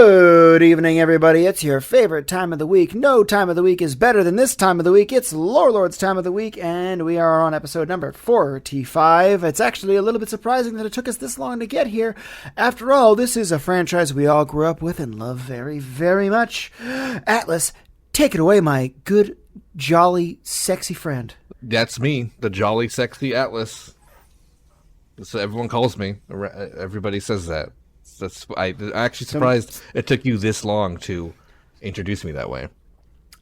Good evening, everybody. It's your favorite time of the week. No time of the week is better than this time of the week. It's Lord's time of the week, and we are on episode number 45. It's actually a little bit surprising that it took us this long to get here. After all, this is a franchise we all grew up with and love very, very much. Atlas, take it away, my good, jolly, sexy friend. That's me, the jolly, sexy Atlas. So everyone calls me. Everybody says that. I'm actually surprised it took you this long to introduce me that way.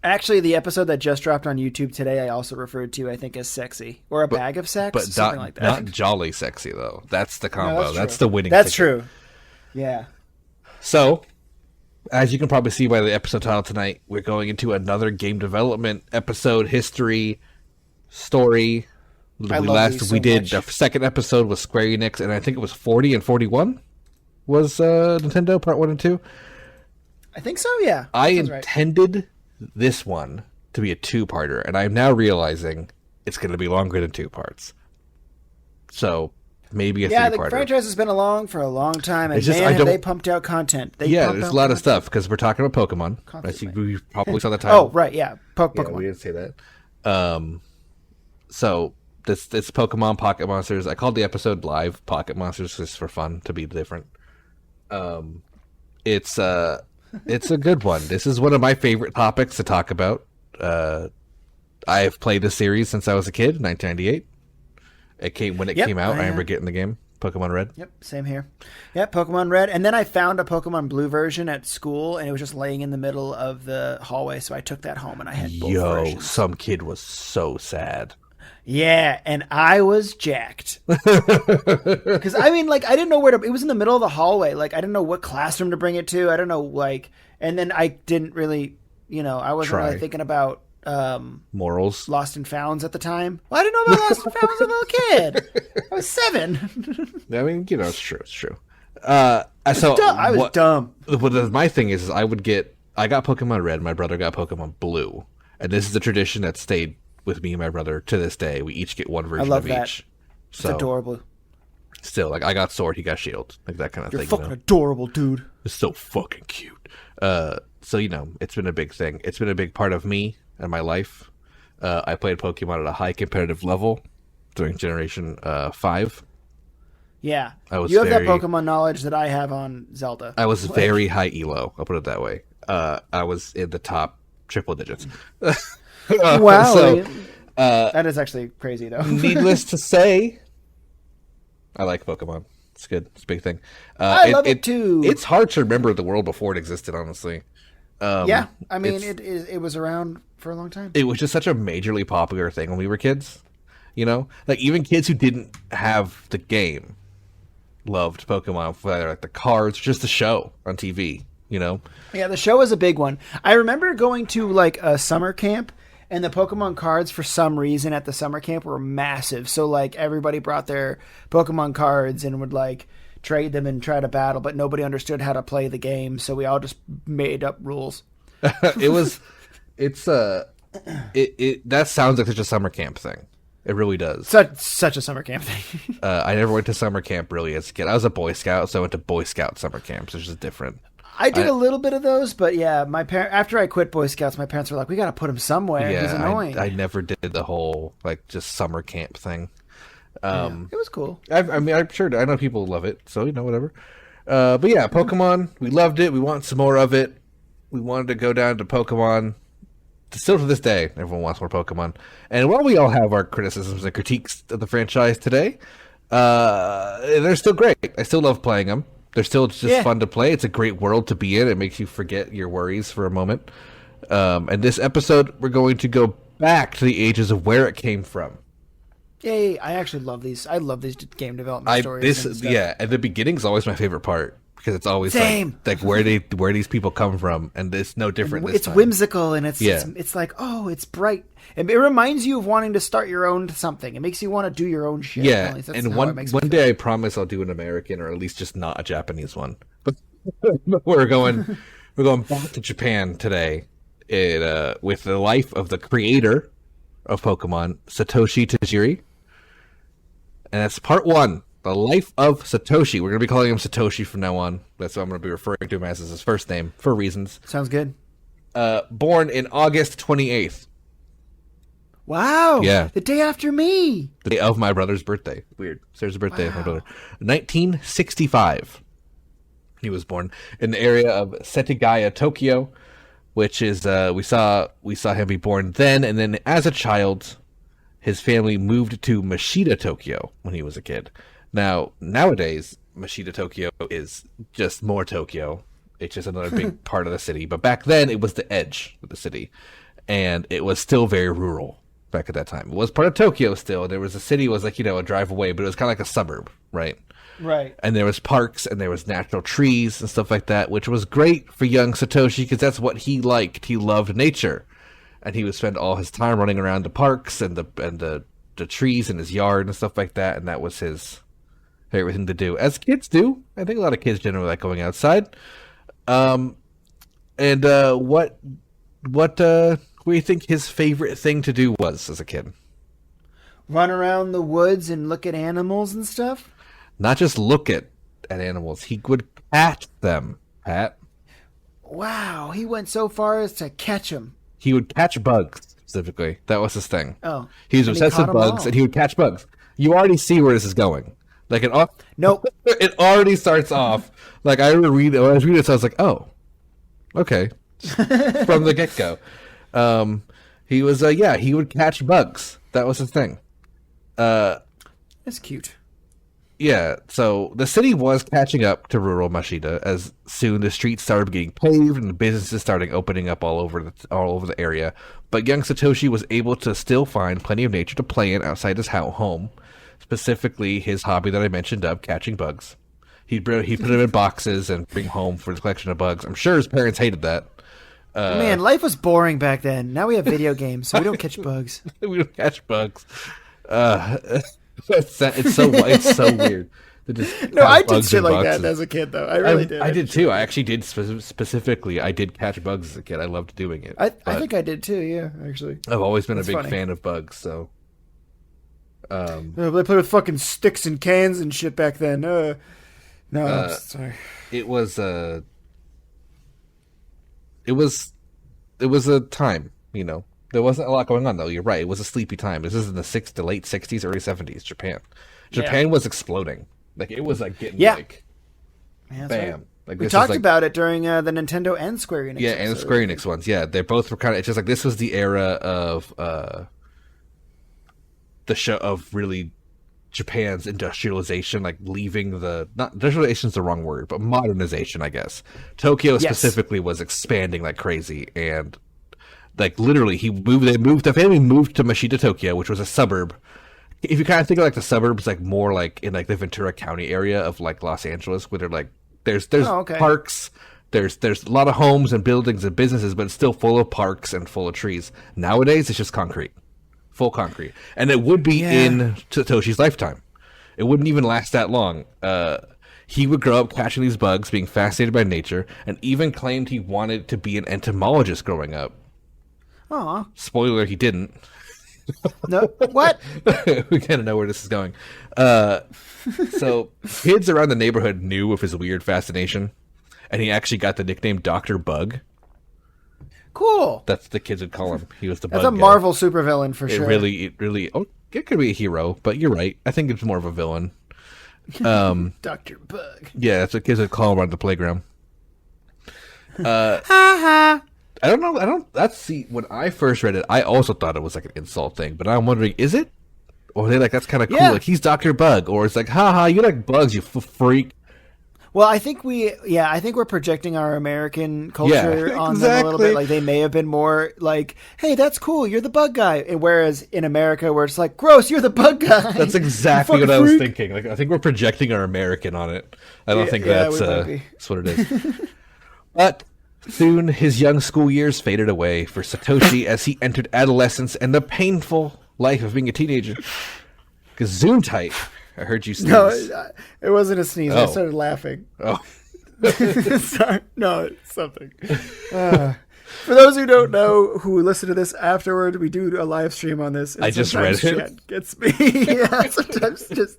Actually, the episode that just dropped on YouTube today, I also referred to, I think, as sexy. Or a bag of sex, but something like that. Not jolly sexy, though. That's the combo. No, that's the winning That's ticket. true. Yeah. So, as you can probably see by the episode title tonight, we're going into another game development episode, history, story. We did the second episode with Square Enix, and I think it was 40 and 41 was Nintendo Part 1 and 2. I think so, yeah. I intended this one to be a two-parter, and I'm now realizing it's going to be longer than two parts. So, maybe a three-parter. Yeah, the franchise has been along for a long time, and have they pumped out content. There's a lot of stuff, because we're talking about Pokemon. You probably saw the title. Oh, right, yeah. Pokemon. Yeah, we didn't say that. So, this Pokemon Pocket Monsters. I called the episode Live Pocket Monsters just for fun, to be different. It's a good one. This is one of my favorite topics to talk about. I have played the series since I was a kid, 1998. It came out. I remember getting the game, Pokemon Red. Yep, same here. Yep, Pokemon Red. And then I found a Pokemon Blue version at school, and it was just laying in the middle of the hallway, so I took that home, and I had both versions. Some kid was so sad. Yeah, and I was jacked. Because, I didn't know it was in the middle of the hallway. I didn't know what classroom to bring it to. I don't know, and then I didn't really, I wasn't really thinking about morals. Lost and Founds at the time. Well, I didn't know about Lost and Founds as a little kid. I was 7. I mean, it's true. I was dumb. My thing is I got Pokemon Red, my brother got Pokemon Blue. And this is a tradition that stayed with me and my brother to this day. We each get one version of each. It's adorable. Still, I got Sword, he got Shield, that kind of thing. You're fucking adorable, dude. It's so fucking cute. So it's been a big thing. It's been a big part of me and my life. I played Pokemon at a high competitive level during Generation 5. Yeah, you have that Pokemon knowledge that I have on Zelda. I was very high elo. I'll put it that way. I was in the top triple digits. Wow. That is actually crazy, though. Needless to say, I like Pokemon. It's good. It's a big thing. I love it too. It's hard to remember the world before it existed, honestly. It was around for a long time. It was just such a majorly popular thing when we were kids. Even kids who didn't have the game loved Pokemon, whether the cards, or just the show on TV. Yeah, the show was a big one. I remember going to a summer camp, and the Pokemon cards for some reason at the summer camp were massive. So everybody brought their Pokemon cards and would trade them and try to battle, but nobody understood how to play the game, so we all just made up rules. That sounds like such a summer camp thing. It really does. Such a summer camp thing. I never went to summer camp really as a kid. I was a Boy Scout, so I went to Boy Scout summer camps, which is different. I did a little bit of those, but yeah, after I quit Boy Scouts, my parents were like, "We got to put him somewhere. Yeah, he's annoying." I never did the whole just summer camp thing. It was cool. I'm sure I know people love it, so whatever. But yeah, Pokemon, we loved it. We want some more of it. We wanted to go down to Pokemon. Still to this day, everyone wants more Pokemon. And while we all have our criticisms and critiques of the franchise today, they're still great. I still love playing them. They're still just fun to play. It's a great world to be in. It makes you forget your worries for a moment. And this episode, we're going to go back to the ages of where it came from. Yay! I actually love these. I love these game development stories. And the beginning's always my favorite part because it's always like where these people come from, and it's no different. This time. Whimsical, and it's it's bright. It reminds you of wanting to start your own something. It makes you want to do your own shit. Yeah, and one day I promise I'll do an American or at least just not a Japanese one. But we're going back to Japan today, with the life of the creator of Pokemon, Satoshi Tajiri, and that's part 1. The Life of Satoshi. We're going to be calling him Satoshi from now on. That's what I'm going to be referring to him as his first name for reasons. Sounds good. Born in August 28th. Wow. Yeah. The day after me. The day of my brother's birthday. Weird. Sarah's birthday of my brother. 1965. He was born in the area of Setagaya, Tokyo, which is we saw him be born then, and then as a child, his family moved to Mashita, Tokyo when he was a kid. Now, nowadays, Mashita, Tokyo is just more Tokyo. It's just another big part of the city. But back then, it was the edge of the city, and it was still very rural. Back at that time, it was part of Tokyo still. There was a city was like, a drive away, but it was kind of like a suburb, right? Right. And there was parks and there was natural trees and stuff like that, which was great for young Satoshi because that's what he liked. He loved nature, and he would spend all his time running around the parks and the trees in his yard and stuff like that. And that was his favorite thing to do, as kids do. I think a lot of kids generally like going outside. What do you think his favorite thing to do was as a kid? Run around the woods and look at animals and stuff? Not just look at animals. He would catch them, Pat. Wow, he went so far as to catch them. He would catch bugs, specifically. That was his thing. Oh. He was obsessed with bugs, and he would catch bugs. You already see where this is going. Like, nope. It already starts off. Like, when I was reading this, I was like, oh, okay. From the get-go. He was, he would catch bugs. That was his thing. That's cute. Yeah, so the city was catching up to rural Mashita as soon the streets started getting paved and the businesses started opening up all over the area. But young Satoshi was able to still find plenty of nature to play in outside his home, specifically his hobby that I mentioned of catching bugs. He'd put them in boxes and bring home for his collection of bugs. I'm sure his parents hated that. Man, life was boring back then. Now we have video games, so we don't catch bugs. We don't catch bugs. It's so weird. No, I did shit like that as a kid, though. I really did. I did too. I actually did specifically. I did catch bugs as a kid. I loved doing it. I think I did too. Yeah, actually. I've always been a big fan of bugs. So, they played with fucking sticks and cans and shit back then. No, I'm sorry. It was a time, There wasn't a lot going on, though. You're right. It was a sleepy time. This is in the late 60s, early 70s, Japan. Japan was exploding. Like, it was, like, getting, like, bam. Right. Like, we talked about it during the Nintendo and Square Enix. Yeah, and Square Enix ones. Yeah, they both were kind of... It's just like, this was the era of the show of really Japan's industrialization, like, leaving the... Not industrialization is the wrong word, but modernization, I guess. Tokyo specifically was expanding like crazy, and... Like, literally, the family moved to Mashita, Tokyo, which was a suburb. If you kind of think of, like, the suburbs, like, more, like, in, like, the Ventura County area of, like, Los Angeles, where they're, like, there's parks, there's a lot of homes and buildings and businesses, but it's still full of parks and full of trees. Nowadays, it's just concrete. Full concrete. And it would be in Satoshi's lifetime. It wouldn't even last that long. He would grow up catching these bugs, being fascinated by nature, and even claimed he wanted to be an entomologist growing up. Aw. Spoiler, he didn't. No, what? We kind of know where this is going. So, kids around the neighborhood knew of his weird fascination, and he actually got the nickname Dr. Bug. Cool. That's the kids would call him. He was the bug That's a guy. Marvel supervillain for sure. It could be a hero, but you're right. I think it's more of a villain. Dr. Bug. Yeah, that's what kids would call him on the playground. Ha ha. I don't know. When I first read it, I also thought it was like an insult thing, but I'm wondering, is it? Or are they like, that's kind of cool, like he's Dr. Bug, or it's like, haha, you like bugs, you freak. Well, I think we're projecting our American culture on them a little bit. Like, they may have been more like, hey, that's cool, you're the bug guy. And whereas in America, where it's like, gross, you're the bug guy. That's exactly what I was thinking. Like, I think we're projecting our American on it. I don't think that's what it is. But soon, his young school years faded away for Satoshi as he entered adolescence and the painful life of being a teenager. Gesundheit. I heard you sneeze. No, it wasn't a sneeze. I started laughing. Oh. Sorry. No, it's something. For those who don't know, who listen to this afterward, we do a live stream on this. And I just read it. Chat gets me. Yeah, sometimes just.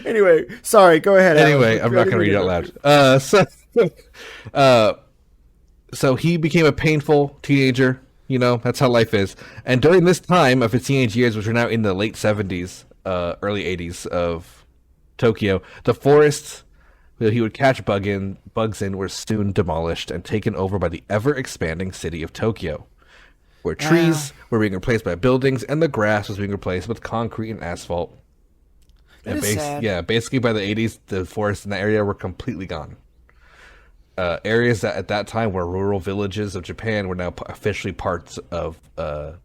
Anyway, sorry. Go ahead. Anyway, Alan. I'm not going to read it out loud. So he became a painful teenager. You know, that's how life is. And during this time of his teenage years, which are now in the late 70s, early 80s of Tokyo, the forests that he would catch bugs in were soon demolished and taken over by the ever-expanding city of Tokyo, where trees were being replaced by buildings and the grass was being replaced with concrete and asphalt. That is sad. Yeah, basically by the 80s, the forests in that area were completely gone. Areas that at that time were rural villages of Japan were now officially parts of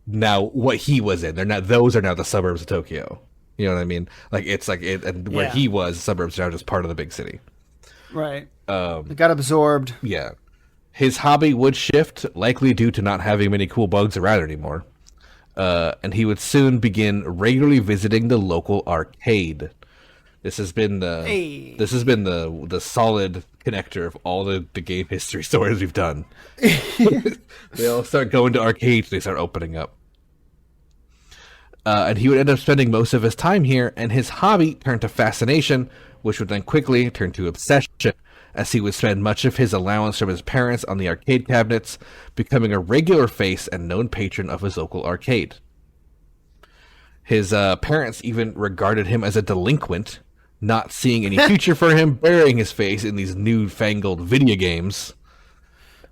now what he was in. Those are now the suburbs of Tokyo. You know what I mean? Like it's like it, and where he was, the suburbs are now just part of the big city. Right. It got absorbed. Yeah. His hobby would shift, likely due to not having many cool bugs around anymore. And he would soon begin regularly visiting the local arcade. This has been the solid connector of all the game history stories we've done. They all start going to arcades, they start opening up. And he would end up spending most of his time here, and his hobby turned to fascination, which would then quickly turn to obsession, as he would spend much of his allowance from his parents on the arcade cabinets, becoming a regular face and known patron of his local arcade. His parents even regarded him as a delinquent, not seeing any future for him, burying his face in these newfangled video games.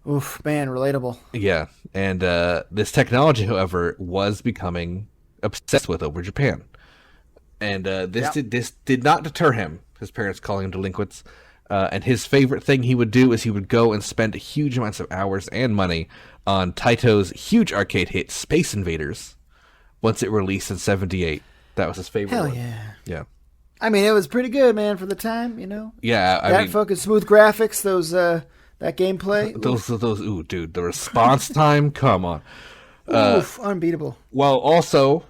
Oof, man, relatable. Yeah, and this technology, however, was becoming obsessed with over Japan. And this did not deter him, his parents calling him delinquents. And his favorite thing he would do is he would go and spend huge amounts of hours and money on Taito's huge arcade hit, Space Invaders, once it released in 1978. That was his favorite one. Hell yeah. Yeah. I mean, it was pretty good, man, for the time, you know? Yeah, I mean, fucking smooth graphics, that gameplay. Ooh, dude, the response time, come on. Oof, unbeatable. Well, also,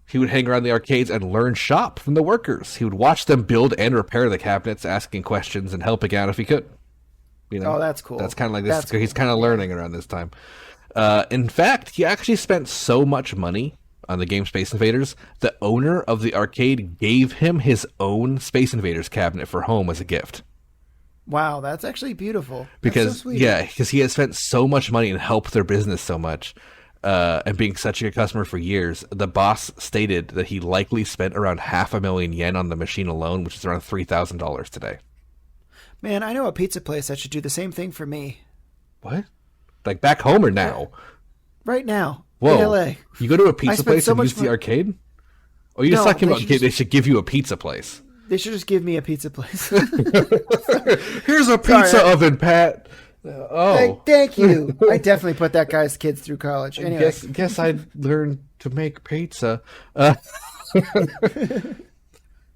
he would hang around the arcades and learn shop from the workers. He would watch them build and repair the cabinets, asking questions and helping out if he could. You know, oh, that's cool. That's kind of like this. He's kind of learning around this time. In fact, he actually spent so much money on the game Space Invaders, the owner of the arcade gave him his own Space Invaders cabinet for home as a gift. Wow, that's actually beautiful. Because, so sweet. yeah, because he had spent so much money and helped their business so much, and being such a good customer for years, the boss stated that he likely spent around 500,000 yen on the machine alone, which is around $3,000 today. Man, I know a pizza place that should do the same thing for me. What? Like back home or now? Right now. Whoa. In LA. You go to a pizza place and use the arcade? Or you just talking about they should give you a pizza place? They should just give me a pizza place. Here's a pizza oven, Pat. Oh. Thank you. I definitely put that guy's kids through college. Anyway. Guess I learned to make pizza.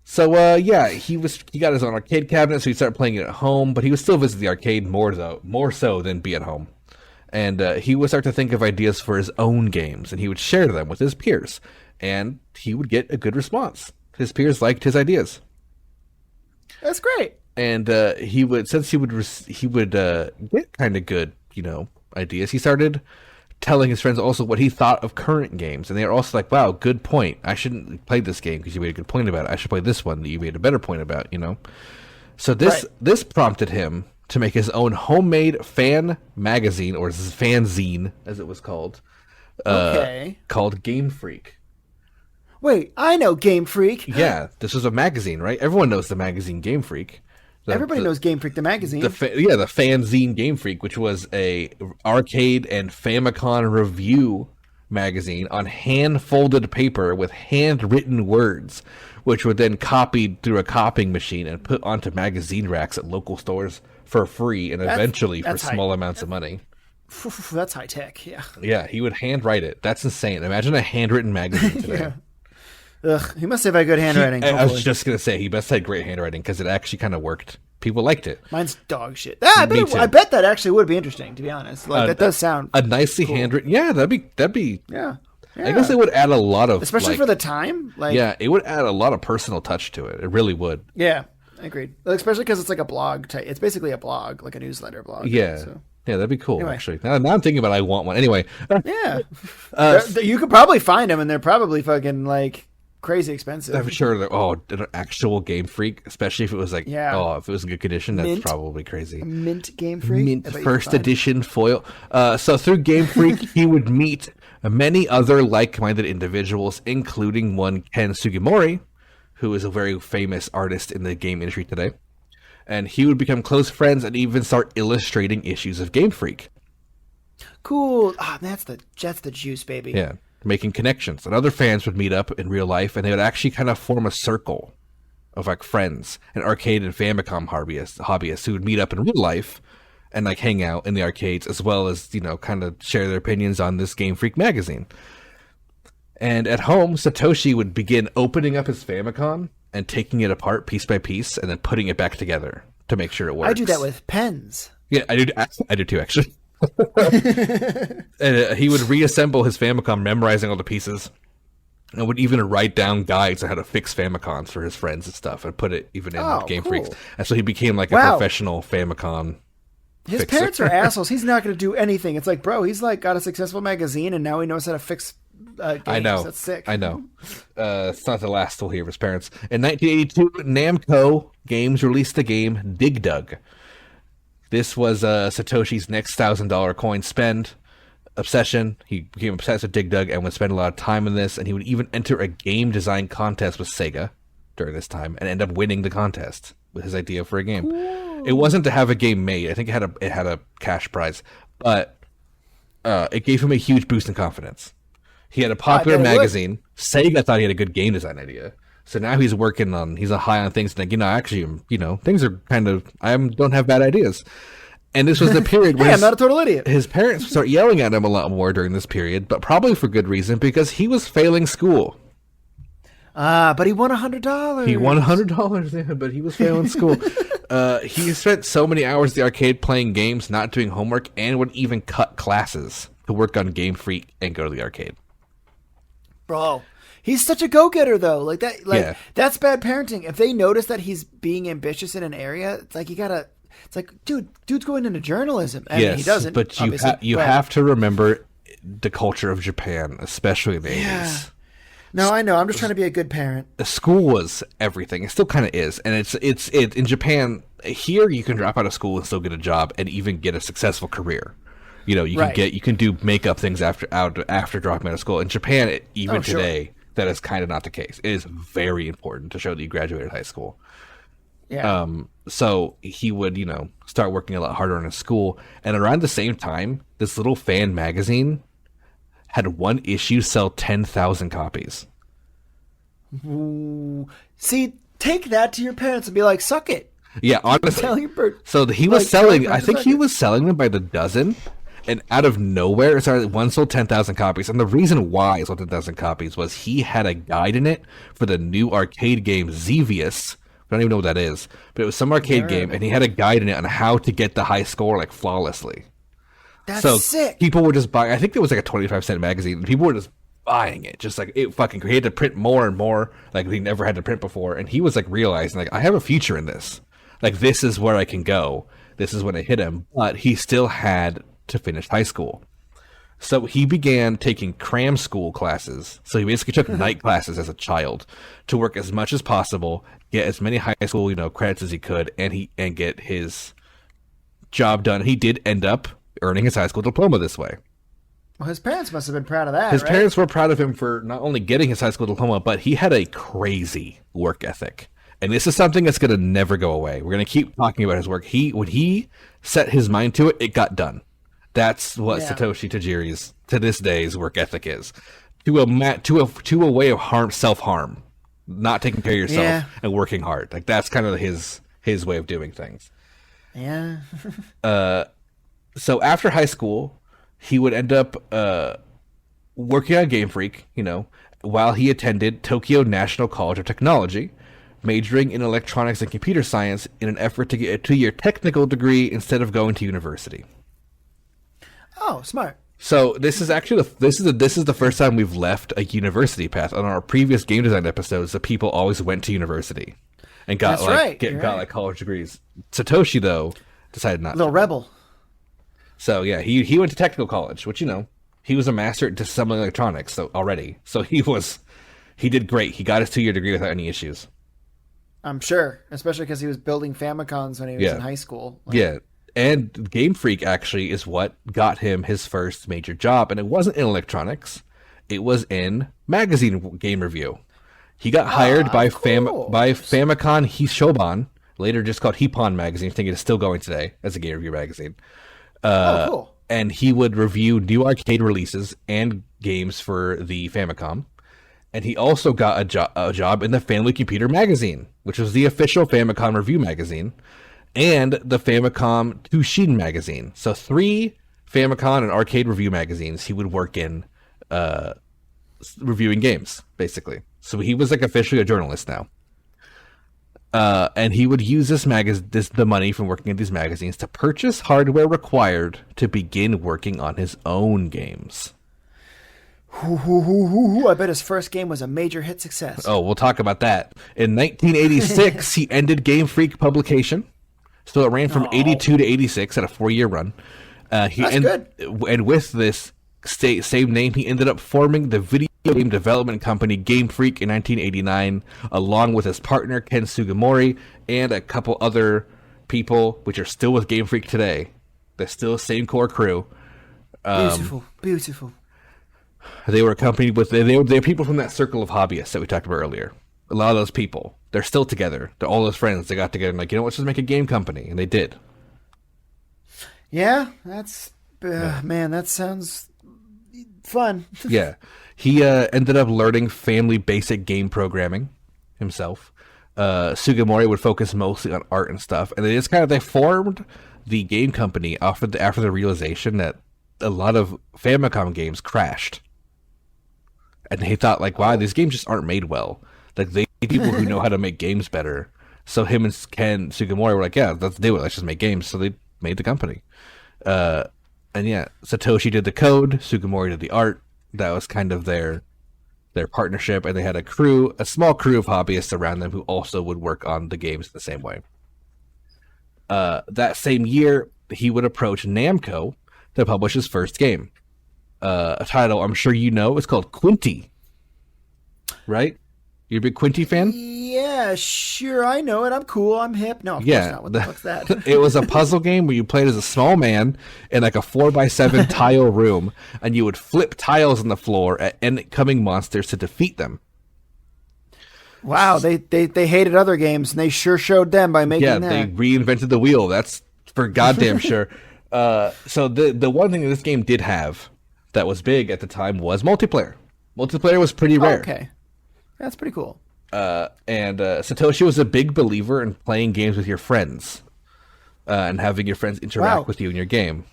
So yeah, he got his own arcade cabinet, so he started playing it at home, but he would still visit the arcade more so than be at home. And he would start to think of ideas for his own games, and he would share them with his peers, and he would get a good response. His peers liked his ideas. That's great. And he would get kind of good, ideas. He started telling his friends also what he thought of current games, and they are also like, "Wow, good point. I shouldn't play this game because you made a good point about it. I should play this one that you made a better point about." So this prompted him to make his own homemade fan magazine, or fanzine as it was called, called Game Freak. Wait, I know Game Freak. Yeah, this was a magazine, right? Everyone knows the magazine Game Freak. Everybody knows Game Freak, the magazine. The fanzine Game Freak, which was a arcade and Famicom review magazine on hand-folded paper with handwritten words, which were then copied through a copying machine and put onto magazine racks at local stores for free and eventually for small amounts of money. That's high tech, yeah. Yeah, he would handwrite it. That's insane. Imagine a handwritten magazine today. Yeah. Ugh, he must have had good handwriting. I was just going to say, he must have had great handwriting because it actually kind of worked. People liked it. Mine's dog shit. I bet that actually would be interesting, to be honest. Like that does sound a nicely cool. handwritten. Yeah, that'd be. Yeah. I guess it would add a lot of, especially for the time. Yeah, it would add a lot of personal touch to it. It really would. Yeah, agreed. Especially because it's like a blog type. It's basically a blog, like a newsletter blog. Yeah. So. Yeah, that'd be cool, Anyway. actually. Now I'm thinking about it, I want one. Anyway. Yeah. You could probably find them, and they're probably fucking, like, crazy expensive. I'm sure they're, an actual Game Freak, especially if it was like, if it was in good condition, that's probably crazy. Mint Game Freak? Mint first edition foil. So through Game Freak, he would meet many other like-minded individuals, including one Ken Sugimori, who is a very famous artist in the game industry today. And he would become close friends and even start illustrating issues of Game Freak. Cool. Ah, that's the juice, baby. Yeah, making connections. And other fans would meet up in real life, and they would actually kind of form a circle of like friends and arcade and Famicom hobbyists who would meet up in real life and like hang out in the arcades, as well as, kind of share their opinions on this Game Freak magazine. And at home, Satoshi would begin opening up his Famicom and taking it apart piece by piece and then putting it back together to make sure it works. I do that with pens. Yeah, I do too, actually. And he would reassemble his Famicom, memorizing all the pieces, and would even write down guides on how to fix Famicons for his friends and stuff, and put it even in Game Freaks. And so he became like a professional Famicom His fixer. parents are assholes. He's not going to do anything. It's like, bro, he's like got a successful magazine, and now he knows how to fix games. I know. That's sick. I know. It's not the last we'll hear of his parents. In 1982, Namco Games released the game Dig Dug. This was Satoshi's next $1,000 coin spend obsession. He became obsessed with Dig Dug and would spend a lot of time in this, and he would even enter a game design contest with Sega during this time and end up winning the contest with his idea for a game. Cool. It wasn't to have a game made. I think it had a cash prize, but it gave him a huge boost in confidence. He had a popular magazine. Sega thought he had a good game design idea. So now he's high on things. Like, things are kind of, don't have bad ideas. And this was the period where I'm not a total idiot. His parents start yelling at him a lot more during this period, but probably for good reason, because he was failing school. But he won $100. He won $100, yeah, but he was failing school. He spent so many hours at the arcade playing games, not doing homework, and would even cut classes to work on Game Freak and go to the arcade. Bro, he's such a go-getter, though. That's bad parenting. If they notice that he's being ambitious in an area, it's like it's like, dude's going into journalism. I mean, he doesn't. But you have to remember the culture of Japan, especially in the 80s. No, I know. I'm just trying to be a good parent. The school was everything. It still kind of is. And it's in Japan, here you can drop out of school and still get a job and even get a successful career. You can do makeup things after dropping out of school. In Japan, today, that is kind of not the case. It is very important to show that you graduated high school. Yeah. So he would, start working a lot harder on his school. And around the same time, this little fan magazine had one issue sell 10,000 copies. Ooh. See, take that to your parents and be like, suck it. Yeah, honestly. So he was selling them by the dozen. And out of nowhere, one sold 10,000 copies. And the reason why it sold 10,000 copies was he had a guide in it for the new arcade game Xevious. I don't even know what that is. But it was some arcade game, and he had a guide in it on how to get the high score flawlessly. That's sick. People were just buying. I think there was like a 25-cent magazine, and people were just buying it. Just like it fucking. He had to print more and more, like he never had to print before. And he was like realizing, like, I have a future in this. Like, this is where I can go. This is when it hit him. But he still had to finish high school. So he began taking cram school classes. So he basically took night classes as a child to work as much as possible, get as many high school, credits as he could, and get his job done. He did end up earning his high school diploma this way. Well, his parents must have been proud of that. His parents were proud of him for not only getting his high school diploma, but he had a crazy work ethic. And this is something that's going to never go away. We're going to keep talking about his work. When he set his mind to it, it got done. That's what Satoshi Tajiri's, to this day's, work ethic is. To a way of self-harm. Not taking care of yourself and working hard. Like, that's kind of his way of doing things. Yeah. So after high school, he would end up working on Game Freak, while he attended Tokyo National College of Technology, majoring in electronics and computer science in an effort to get a 2-year technical degree instead of going to university. Oh, smart. So this is actually this is the first time we've left a university path. On our previous game design episodes, the people always went to university and got college degrees. Satoshi, though, decided not. Little rebel. So yeah, he went to technical college, which he was a master at disassembling electronics. So already, so he did great. He got his 2-year degree without any issues. I'm sure, especially because he was building Famicons when he was in high school. Yeah, and Game Freak actually is what got him his first major job, and it wasn't in electronics; it was in magazine game review. He got hired by Famicom Shoban, later just called Hippon Magazine. I think it is still going today as a game review magazine. Cool. And he would review new arcade releases and games for the Famicom. And he also got a job in the Family Computer Magazine, which was the official Famicom review magazine, and the Famicom Tushin magazine. So 3 Famicom and arcade review magazines he would work in reviewing games, basically. So he was like officially a journalist now. And he would use the money from working at these magazines to purchase hardware required to begin working on his own games. I bet his first game was a major hit success. Oh, we'll talk about that. In 1986, he ended Game Freak publication. So it ran from 82 to 86 at a 4-year run. That's good. And with this same name, he ended up forming the video game development company Game Freak in 1989, along with his partner Ken Sugimori and a couple other people, which are still with Game Freak today. They're still the same core crew. Beautiful. They were accompanied with they're people from that circle of hobbyists that we talked about earlier. A lot of those people, they're still together. They're all those friends. They got together and like, let's just make a game company, and they did. Yeah, that's man, that sounds fun. Yeah, he ended up learning family basic game programming himself. Sugimori would focus mostly on art and stuff, and they formed the game company after the realization that a lot of Famicom games crashed. And he thought, like, wow, these games just aren't made well. Like, they need people who know how to make games better. So him and Ken Sugimori were like, yeah, let's do it. Let's just make games. So they made the company. And yeah, Satoshi did the code. Sugimori did the art. That was kind of their partnership. And they had a small crew of hobbyists around them who also would work on the games the same way. That same year, he would approach Namco to publish his first game. A title I'm sure you know. It's called Quinty. Right? You're a big Quinty fan? Yeah, sure. I know it. I'm cool. I'm hip. No, of course not. What the fuck's that? It was a puzzle game where you played as a small man in like a 4x7 tile room, and you would flip tiles on the floor at incoming monsters to defeat them. Wow, they hated other games, and they sure showed them by making that. Yeah, they reinvented the wheel. That's for goddamn sure. So the one thing that this game did have that was big at the time was multiplayer. Multiplayer was pretty rare. Okay. That's pretty cool. And Satoshi was a big believer in playing games with your friends and having your friends interact with you in your game,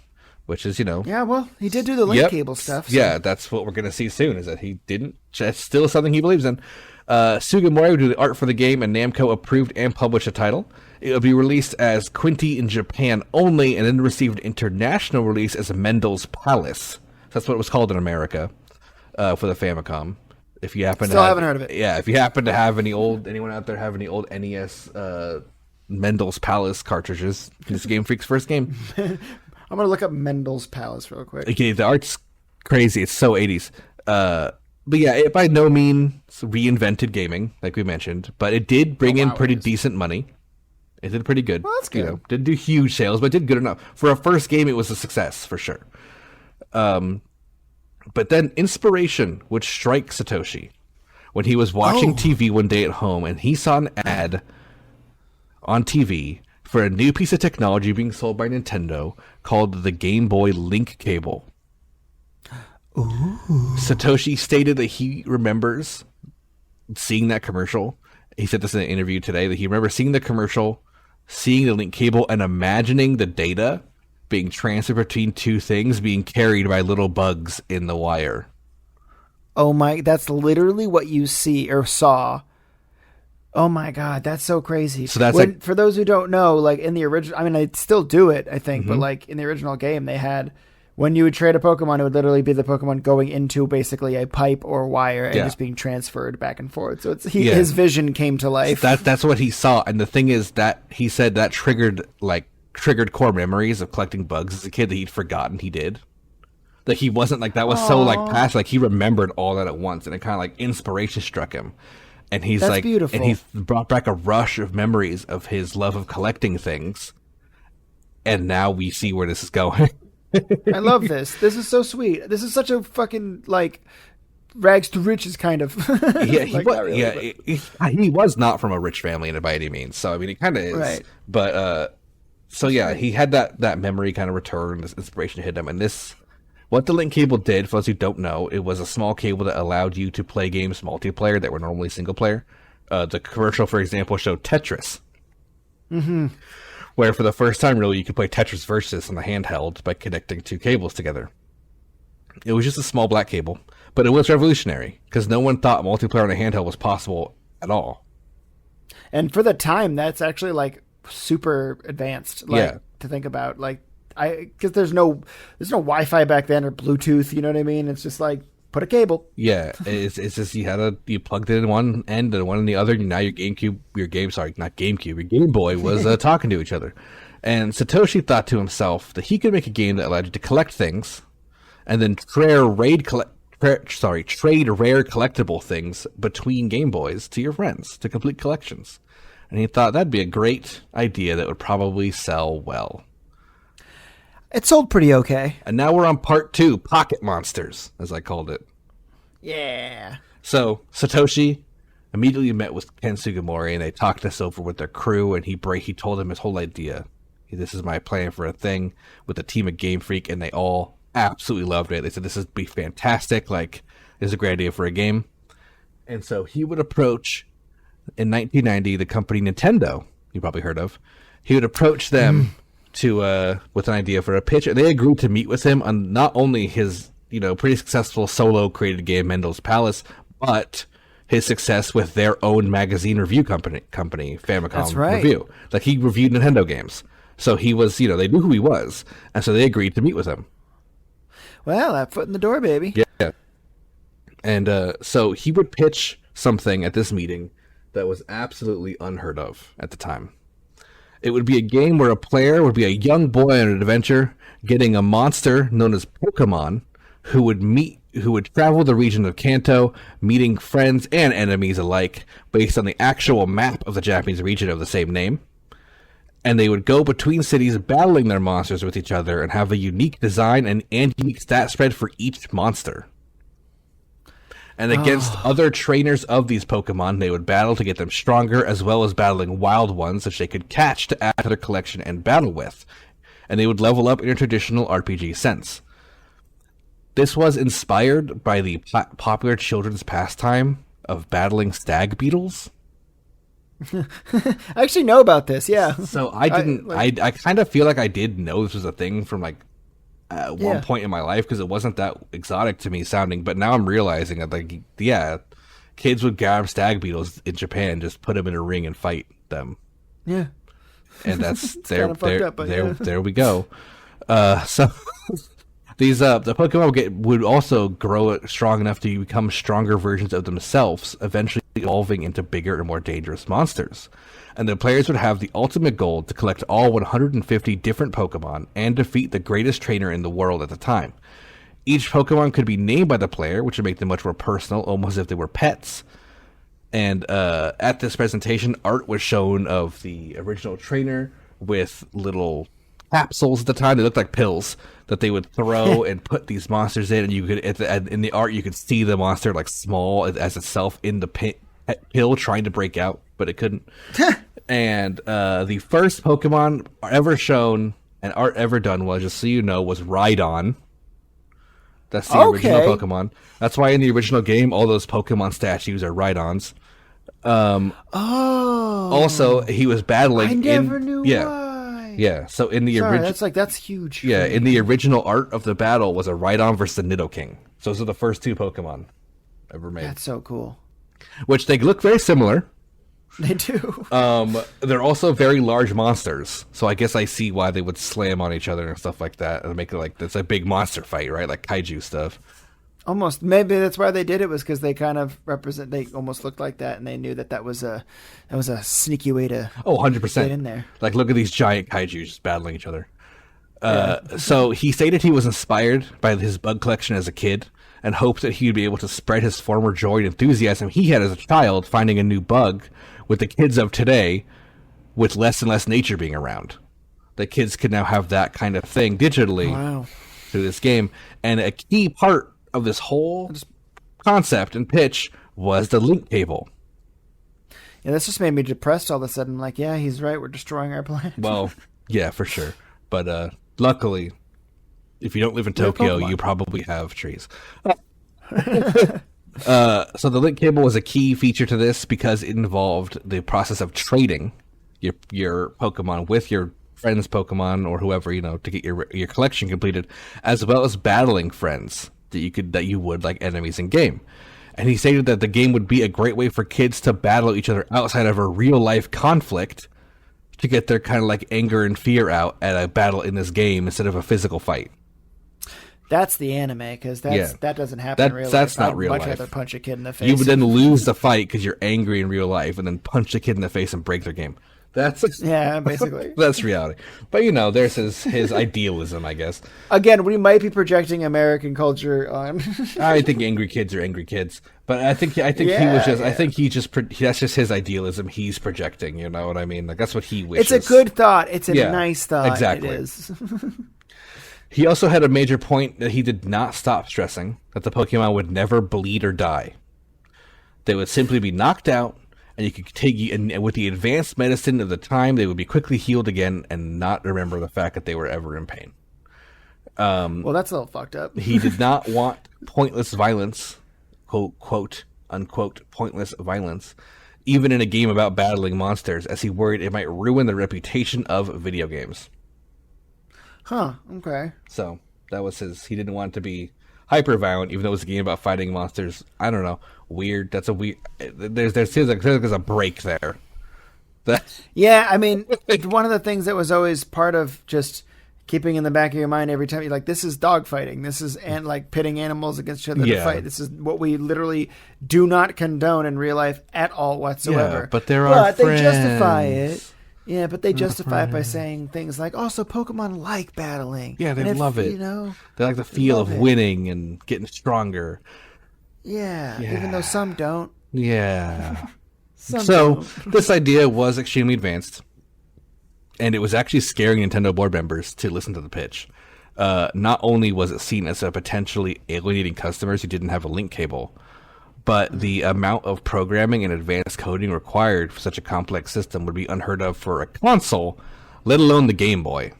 which is, Yeah, well, he did do the link cable stuff. So. Yeah, that's what we're going to see soon, is that he didn't. That's still something he believes in. Sugimori would do the art for the game, and Namco approved and published a title. It would be released as Quinty in Japan only, and then received international release as Mendel's Palace. That's what it was called in America for the Famicom. If you happen haven't heard of it. Yeah, if you happen to have anyone out there have any old NES Mendel's Palace cartridges, this is Game Freak's first game. I'm gonna look up Mendel's Palace real quick. Okay, the art's crazy. It's so 80s. But yeah, it by no means reinvented gaming, like we mentioned, but it did bring in pretty decent money. It did pretty good. Well, that's good. Didn't do huge sales, but did good enough. For a first game, it was a success, for sure. But then inspiration would strike Satoshi when he was watching TV one day at home, and he saw an ad on TV for a new piece of technology being sold by Nintendo called the Game Boy Link Cable. Ooh. Satoshi stated that he remembers seeing that commercial. He said this in an interview today, that he remembers seeing the commercial, seeing the link cable, and imagining the data being transferred between two things being carried by little bugs in the wire. Oh my, that's literally what you see or saw. Oh my God, that's so crazy. So that's for those who don't know, like in the original, I mean, I still do it, I think, but like in the original game, they had, when you would trade a Pokemon, it would literally be the Pokemon going into basically a pipe or wire and just being transferred back and forth. So his vision came to life. That's what he saw. And the thing is that he said that triggered like triggered core memories of collecting bugs as a kid that he'd forgotten he did. Like he wasn't like that was so like past, like he remembered all that at once, and it kind of like inspiration struck him. And he's That's like, beautiful. and he brought back a rush of memories of his love of collecting things. And now we see where this is going. I love this. This is so sweet. This is such a fucking like rags to riches kind of. Yeah, he Like, was. not really, Yeah, he was not from a rich family by any means. So I mean, he kind of is. Right. But so yeah, he had that memory kind of return. This inspiration hit him, and this. What the link cable did, for those who don't know, it was a small cable that allowed you to play games multiplayer that were normally single player. The commercial, for example, showed Tetris. Mm-hmm. Where for the first time, really, you could play Tetris Versus on the handheld by connecting two cables together. It was just a small black cable, but it was revolutionary, because no one thought multiplayer on a handheld was possible at all. And for the time, that's actually like super advanced. Like, Yeah. to think about, like, because there's no Wi-Fi back then or Bluetooth. You know what I mean? It's just like put a cable. Yeah, it's just you plugged it in one end and one in the other, and now your Game Boy was talking to each other. And Satoshi thought to himself that he could make a game that allowed you to collect things, and then trade rare collectible things between Game Boys to your friends to complete collections. And he thought that'd be a great idea that would probably sell well. It sold pretty okay. And now we're on part 2, Pocket Monsters, as I called it. Yeah. So Satoshi immediately met with Ken Sugimori, and they talked this over with their crew, and he told him his whole idea. This is my plan for a thing with a team of Game Freak, and they all absolutely loved it. They said, this would be fantastic. Like, this is a great idea for a game. And so he would approach, in 1990, the company Nintendo, you probably heard of. He would approach them with an idea for a pitch, and they agreed to meet with him on not only his pretty successful solo created game Mendel's Palace, but his success with their own magazine review company Famicom That's right. Review. Like, he reviewed Nintendo games, so he was they knew who he was, and so they agreed to meet with him. Well, that foot in the door, baby. Yeah. And so he would pitch something at this meeting that was absolutely unheard of at the time. It would be a game where a player would be a young boy on an adventure, getting a monster known as Pokemon, who would travel the region of Kanto, meeting friends and enemies alike, based on the actual map of the Japanese region of the same name. And they would go between cities battling their monsters with each other and have a unique design and unique stat spread for each monster. And against other trainers of these Pokemon, they would battle to get them stronger, as well as battling wild ones which they could catch to add to their collection and battle with. And they would level up in a traditional RPG sense. This was inspired by the popular children's pastime of battling stag beetles. I actually know about this, yeah. So I didn't. I kind of feel like I did know this was a thing from like one point in my life, because it wasn't that exotic to me sounding. But now I'm realizing that kids would grab stag beetles in Japan, just put them in a ring and fight them. Yeah. And that's kinda fucked up, but yeah. there we go. So these the Pokemon would also grow strong enough to become stronger versions of themselves, eventually evolving into bigger and more dangerous monsters. And the players would have the ultimate goal to collect all 150 different Pokemon and defeat the greatest trainer in the world at the time. Each Pokemon could be named by the player, which would make them much more personal, almost as if they were pets. And at this presentation, art was shown of the original trainer with little capsules at the time. They looked like pills that they would throw and put these monsters in, and you could in the art you could see the monster like small as itself in the pill trying to break out, but it couldn't. And the first Pokemon ever shown and art ever done was, just so you know, was Rhydon. That's the original Pokemon. That's why in the original game, all those Pokemon statues are Rhydons. Also, he was battling. I never knew why. Yeah. So in the original, that's huge. Yeah, in the original art of the battle was a Rhydon versus the Nidoking. So those are the first two Pokemon ever made. That's so cool. Which they look very similar. They do. They're also very large monsters, so I guess I see why they would slam on each other and stuff like that, and make it like it's a big monster fight, right? Like kaiju stuff. Almost. Maybe that's why they did it, was because they kind of represent. They almost looked like that, and they knew that was a sneaky way to Oh, get 100%. in there. Like, look at these giant kaiju just battling each other. Yeah. So he stated he was inspired by his bug collection as a kid and hoped that he would be able to spread his former joy and enthusiasm he had as a child finding a new bug with the kids of today, with less and less nature being around. The kids could now have that kind of thing digitally Wow. through this game. And a key part of this whole concept and pitch was the link cable. Yeah, this just made me depressed all of a sudden. Like, yeah, he's right. We're destroying our planet. Well, yeah, for sure. But luckily, if you don't live in We have Tokyo, Pokemon. you probably have trees. So the link cable was a key feature to this because it involved the process of trading your Pokemon with your friend's Pokemon or whoever, to get your collection completed, as well as battling friends that you would like enemies in game. And he stated that the game would be a great way for kids to battle each other outside of a real life conflict, to get their kind of like anger and fear out at a battle in this game instead of a physical fight. That's the anime, because that doesn't happen in real life. That's not I'd real much life. rather punch a kid in the face. You would then lose the fight because you're angry in real life, and then punch a kid in the face and break their game. That's Yeah, basically. that's reality. But there's his idealism, I guess. Again, we might be projecting American culture on. I think angry kids are angry kids, but I think he was just. I think that's just his idealism. He's projecting. You know what I mean? Like, that's what he wishes. It's a good thought. It's a Yeah, nice thought. exactly. It is. He also had a major point that he did not stop stressing, that the Pokemon would never bleed or die. They would simply be knocked out, and you could and with the advanced medicine of the time, they would be quickly healed again and not remember the fact that they were ever in pain. Well, that's a little fucked up. He did not want pointless violence, quote unquote, pointless violence, even in a game about battling monsters, as he worried it might ruin the reputation of video games. Huh, okay. So that was he didn't want it to be hyper violent, even though it was a game about fighting monsters. I don't know. Weird. That's a weird. There's a break there. Yeah, I mean, one of the things that was always part of just keeping in the back of your mind every time you're like, this is dogfighting. This is like pitting animals against each other to fight. This is what we literally do not condone in real life at all whatsoever. Yeah, but there are they friends. justify it. Yeah, but they justify it by saying things like, also, Pokemon like battling. Yeah, they love it. They They like the feel of it. winning and getting stronger. Yeah, even though some don't. Yeah. Some So don't. this idea was extremely advanced, and it was actually scaring Nintendo board members to listen to the pitch. Not only was it seen as a potentially alienating customers who didn't have a link cable, but the amount of programming and advanced coding required for such a complex system would be unheard of for a console, let alone the Game Boy.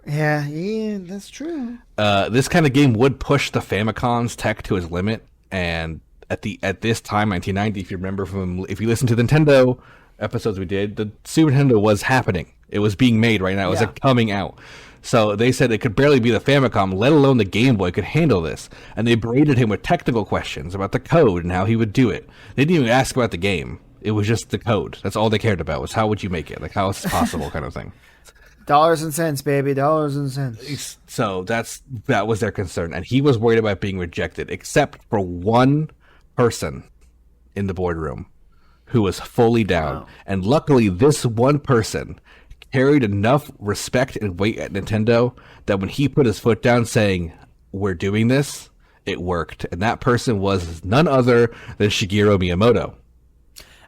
Yeah, that's true. This kind of game would push the Famicom's tech to its limit, and at this time, 1990, if you listen to the Nintendo episodes we did, the Super Nintendo was happening. It was being made right now. It was Yeah. like coming out. So they said it could barely be the Famicom, let alone the Game Boy, could handle this. And they berated him with technical questions about the code and how he would do it. They didn't even ask about the game. It was just the code. That's all they cared about, was how would you make it? Like, how is this possible kind of thing. Dollars and cents, baby. Dollars and cents. So that was their concern. And he was worried about being rejected, except for one person in the boardroom who was fully down. Wow. And luckily, this one person carried enough respect and weight at Nintendo that when he put his foot down saying, "We're doing this," it worked. And that person was none other than Shigeru Miyamoto.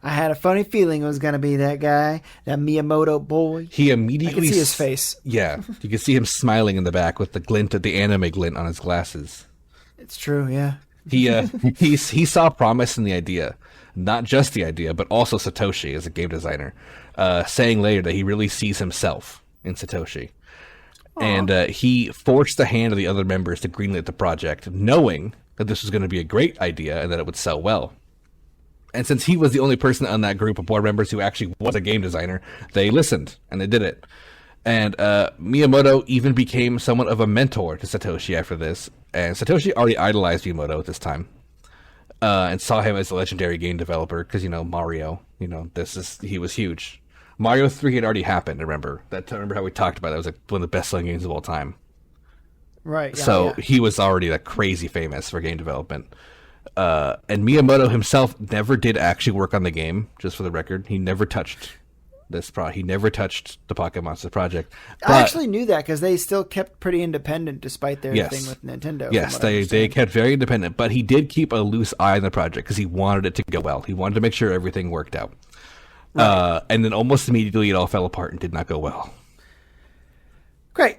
I had a funny feeling it was going to be that guy, that Miyamoto boy. He I immediately can see his face. Yeah, you can see him smiling in the back with the anime glint on his glasses. It's true, yeah. He saw promise in the idea, not just the idea, but also Satoshi as a game designer, saying later that he really sees himself in Satoshi. And he forced the hand of the other members to greenlit the project, knowing that this was going to be a great idea and that it would sell well. And since he was the only person on that group of board members who actually was a game designer, they listened and they did it. And Miyamoto even became somewhat of a mentor to Satoshi after this. And Satoshi already idolized Miyamoto at this time, and saw him as a legendary game developer because, Mario, he was huge. Mario 3 had already happened, remember how we talked about it. It was like one of the best selling games of all time. Right. Yeah, So yeah. he was already like crazy famous for game development. And Miyamoto himself never did actually work on the game, just for the record. He never touched he never touched the Pocket Monsters project. But, I actually knew that because they still kept pretty independent despite their yes, thing with Nintendo. yes, they kept very independent, but he did keep a loose eye on the project because he wanted it to go well. He wanted to make sure everything worked out. Right. And then almost immediately it all fell apart and did not go well. Great.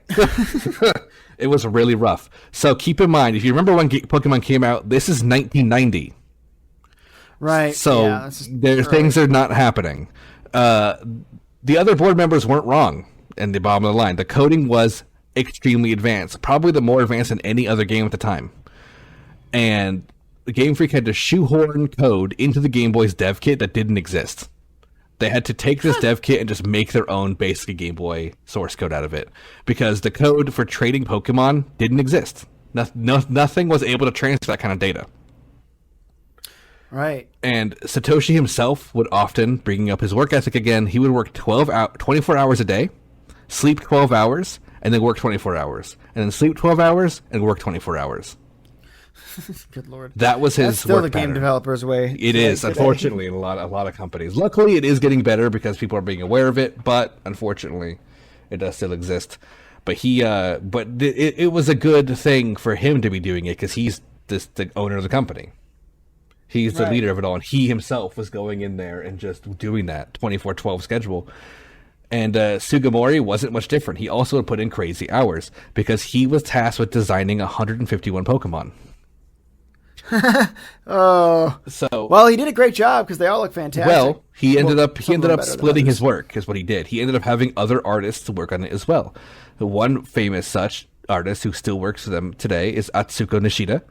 It was really rough. So keep in mind, if you remember when Pokemon came out, this is 1990. Right. So yeah, things are not happening. The other board members weren't wrong in the bottom of the line. The coding was extremely advanced, probably the more advanced than any other game at the time. And Game Freak had to shoehorn code into the Game Boy's dev kit that didn't exist. They had to take this dev kit and just make their own basic Game Boy source code out of it because the code for trading Pokemon didn't exist. Nothing was able to transfer that kind of data. Right. And Satoshi himself would often, bringing up his work ethic again, he would work 24 hours a day, sleep 12 hours, and then work 24 hours. And then sleep 12 hours and work 24 hours. Good Lord. That was his That's still work the game pattern. Developer's way. It is, unfortunately, in a lot of companies. Luckily, it is getting better because people are being aware of it, but unfortunately, it does still exist. But it was a good thing for him to be doing it because he's the owner of the company. He's the leader of it all, and he himself was going in there and just doing that 24/12 schedule. And Sugimori wasn't much different. He also would put in crazy hours because he was tasked with designing 151 Pokemon. Oh, so well, he did a great job because they all look fantastic. Well, he ended up splitting his his work, is what he did. He ended up having other artists to work on it as well. The one famous such artist who still works for them today is Atsuko Nishida,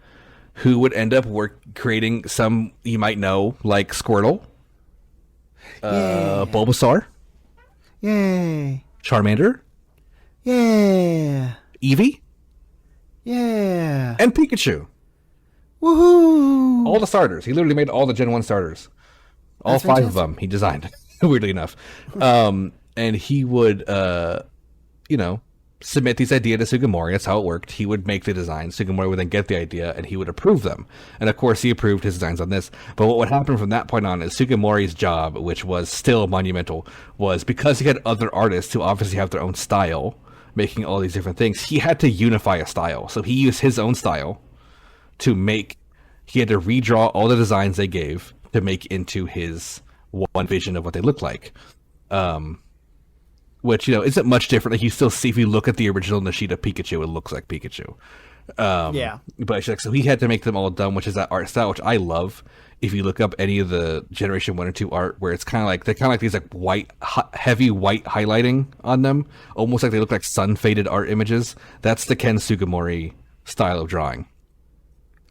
who would end up creating some you might know like Squirtle, Bulbasaur, Yay, Charmander, yeah, Eevee, yeah, and Pikachu. Woohoo! All the starters. He literally made all the Gen 1 starters. All That's 5 fantastic. of them he designed, weirdly enough. And he would, submit these ideas to Sugimori. That's how it worked. He would make the designs. Sugimori would then get the idea, and he would approve them. And, of course, he approved his designs on this. But what would happen from that point on is Sugimori's job, which was still monumental, was because he had other artists who obviously have their own style, making all these different things, he had to unify a style. So he used his own style he had to redraw all the designs they gave to make into his one vision of what they look like. Which, isn't much different. Like you still see, if you look at the original Nishida Pikachu, it looks like Pikachu. Yeah. But so he had to make them all done, which is that art style, which I love. If you look up any of the Generation 1 or 2 art, where it's kind of like these like white, heavy white highlighting on them, almost like they look like sun-faded art images. That's the Ken Sugimori style of drawing.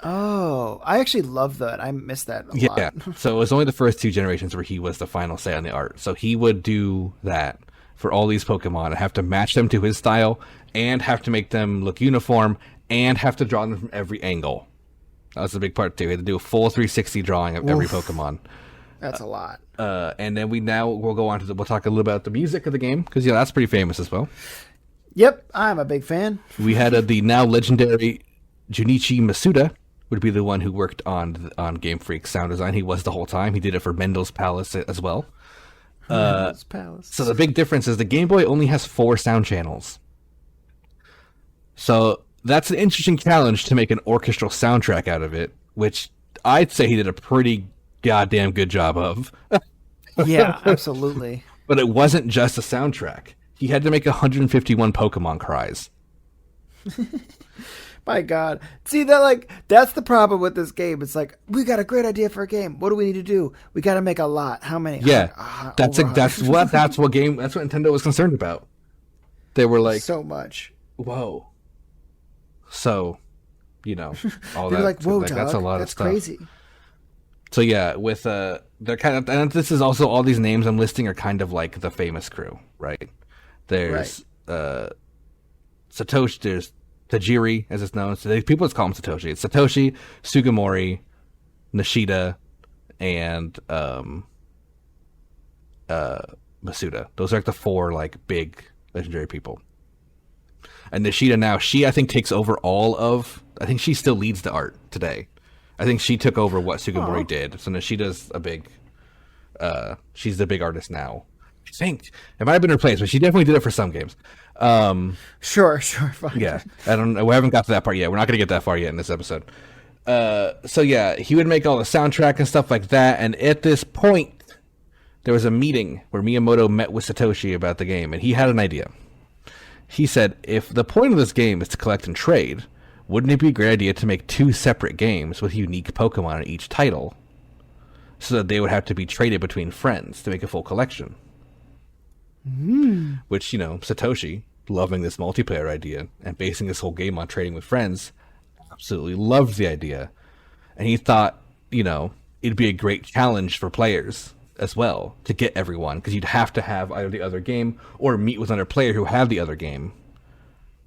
Oh, I actually love that. I miss that a lot. Yeah. So it was only the first 2 generations where he was the final say on the art. So he would do that for all these Pokemon and have to match them to his style and have to make them look uniform and have to draw them from every angle. That was the big part too. He had to do a full 360 drawing of every Pokemon. That's a lot. And then we'll go on to we'll talk a little about the music of the game because that's pretty famous as well. Yep, I'm a big fan. We had the now legendary Junichi Masuda would be the one who worked on Game Freak's sound design. He was the whole time. He did it for Mendel's Palace as well. Mendel's Palace. So the big difference is the Game Boy only has 4 sound channels. So that's an interesting challenge to make an orchestral soundtrack out of it, which I'd say he did a pretty goddamn good job of. Yeah, absolutely. But it wasn't just a soundtrack. He had to make 151 Pokemon cries. My God. See, that's the problem with this game. It's like, we got a great idea for a game. What do we need to do? We got to make a lot. How many? Yeah, that's what Nintendo was concerned about. They were like, so much. whoa. So, all They're that. like, whoa, that's a lot of stuff. Crazy. So yeah, with they're kind of, and this is also all these names I'm listing are kind of like the famous crew, right? There's Satoshi, there's Tajiri, as it's known. So people just call him Satoshi. It's Satoshi, Sugimori, Nishida, and Masuda. Those are like the 4 like big legendary people. And Nishida now, I think takes over I think she still leads the art today. I think she took over what Sugimori did. So Nishida's she's the big artist now. I think it might have been replaced, but she definitely did it for some games. Sure. Fine. Yeah, I don't know. We haven't got to that part yet. We're not going to get that far yet in this episode. So yeah, he would make all the soundtrack and stuff like that. And at this point, there was a meeting where Miyamoto met with Satoshi about the game, and he had an idea. He said, if the point of this game is to collect and trade, wouldn't it be a great idea to make 2 separate games with unique Pokemon in each title, so that they would have to be traded between friends to make a full collection? Which, Satoshi, loving this multiplayer idea and basing this whole game on trading with friends, absolutely loved the idea. And he thought, it'd be a great challenge for players as well to get everyone, because you'd have to have either the other game or meet with another player who had the other game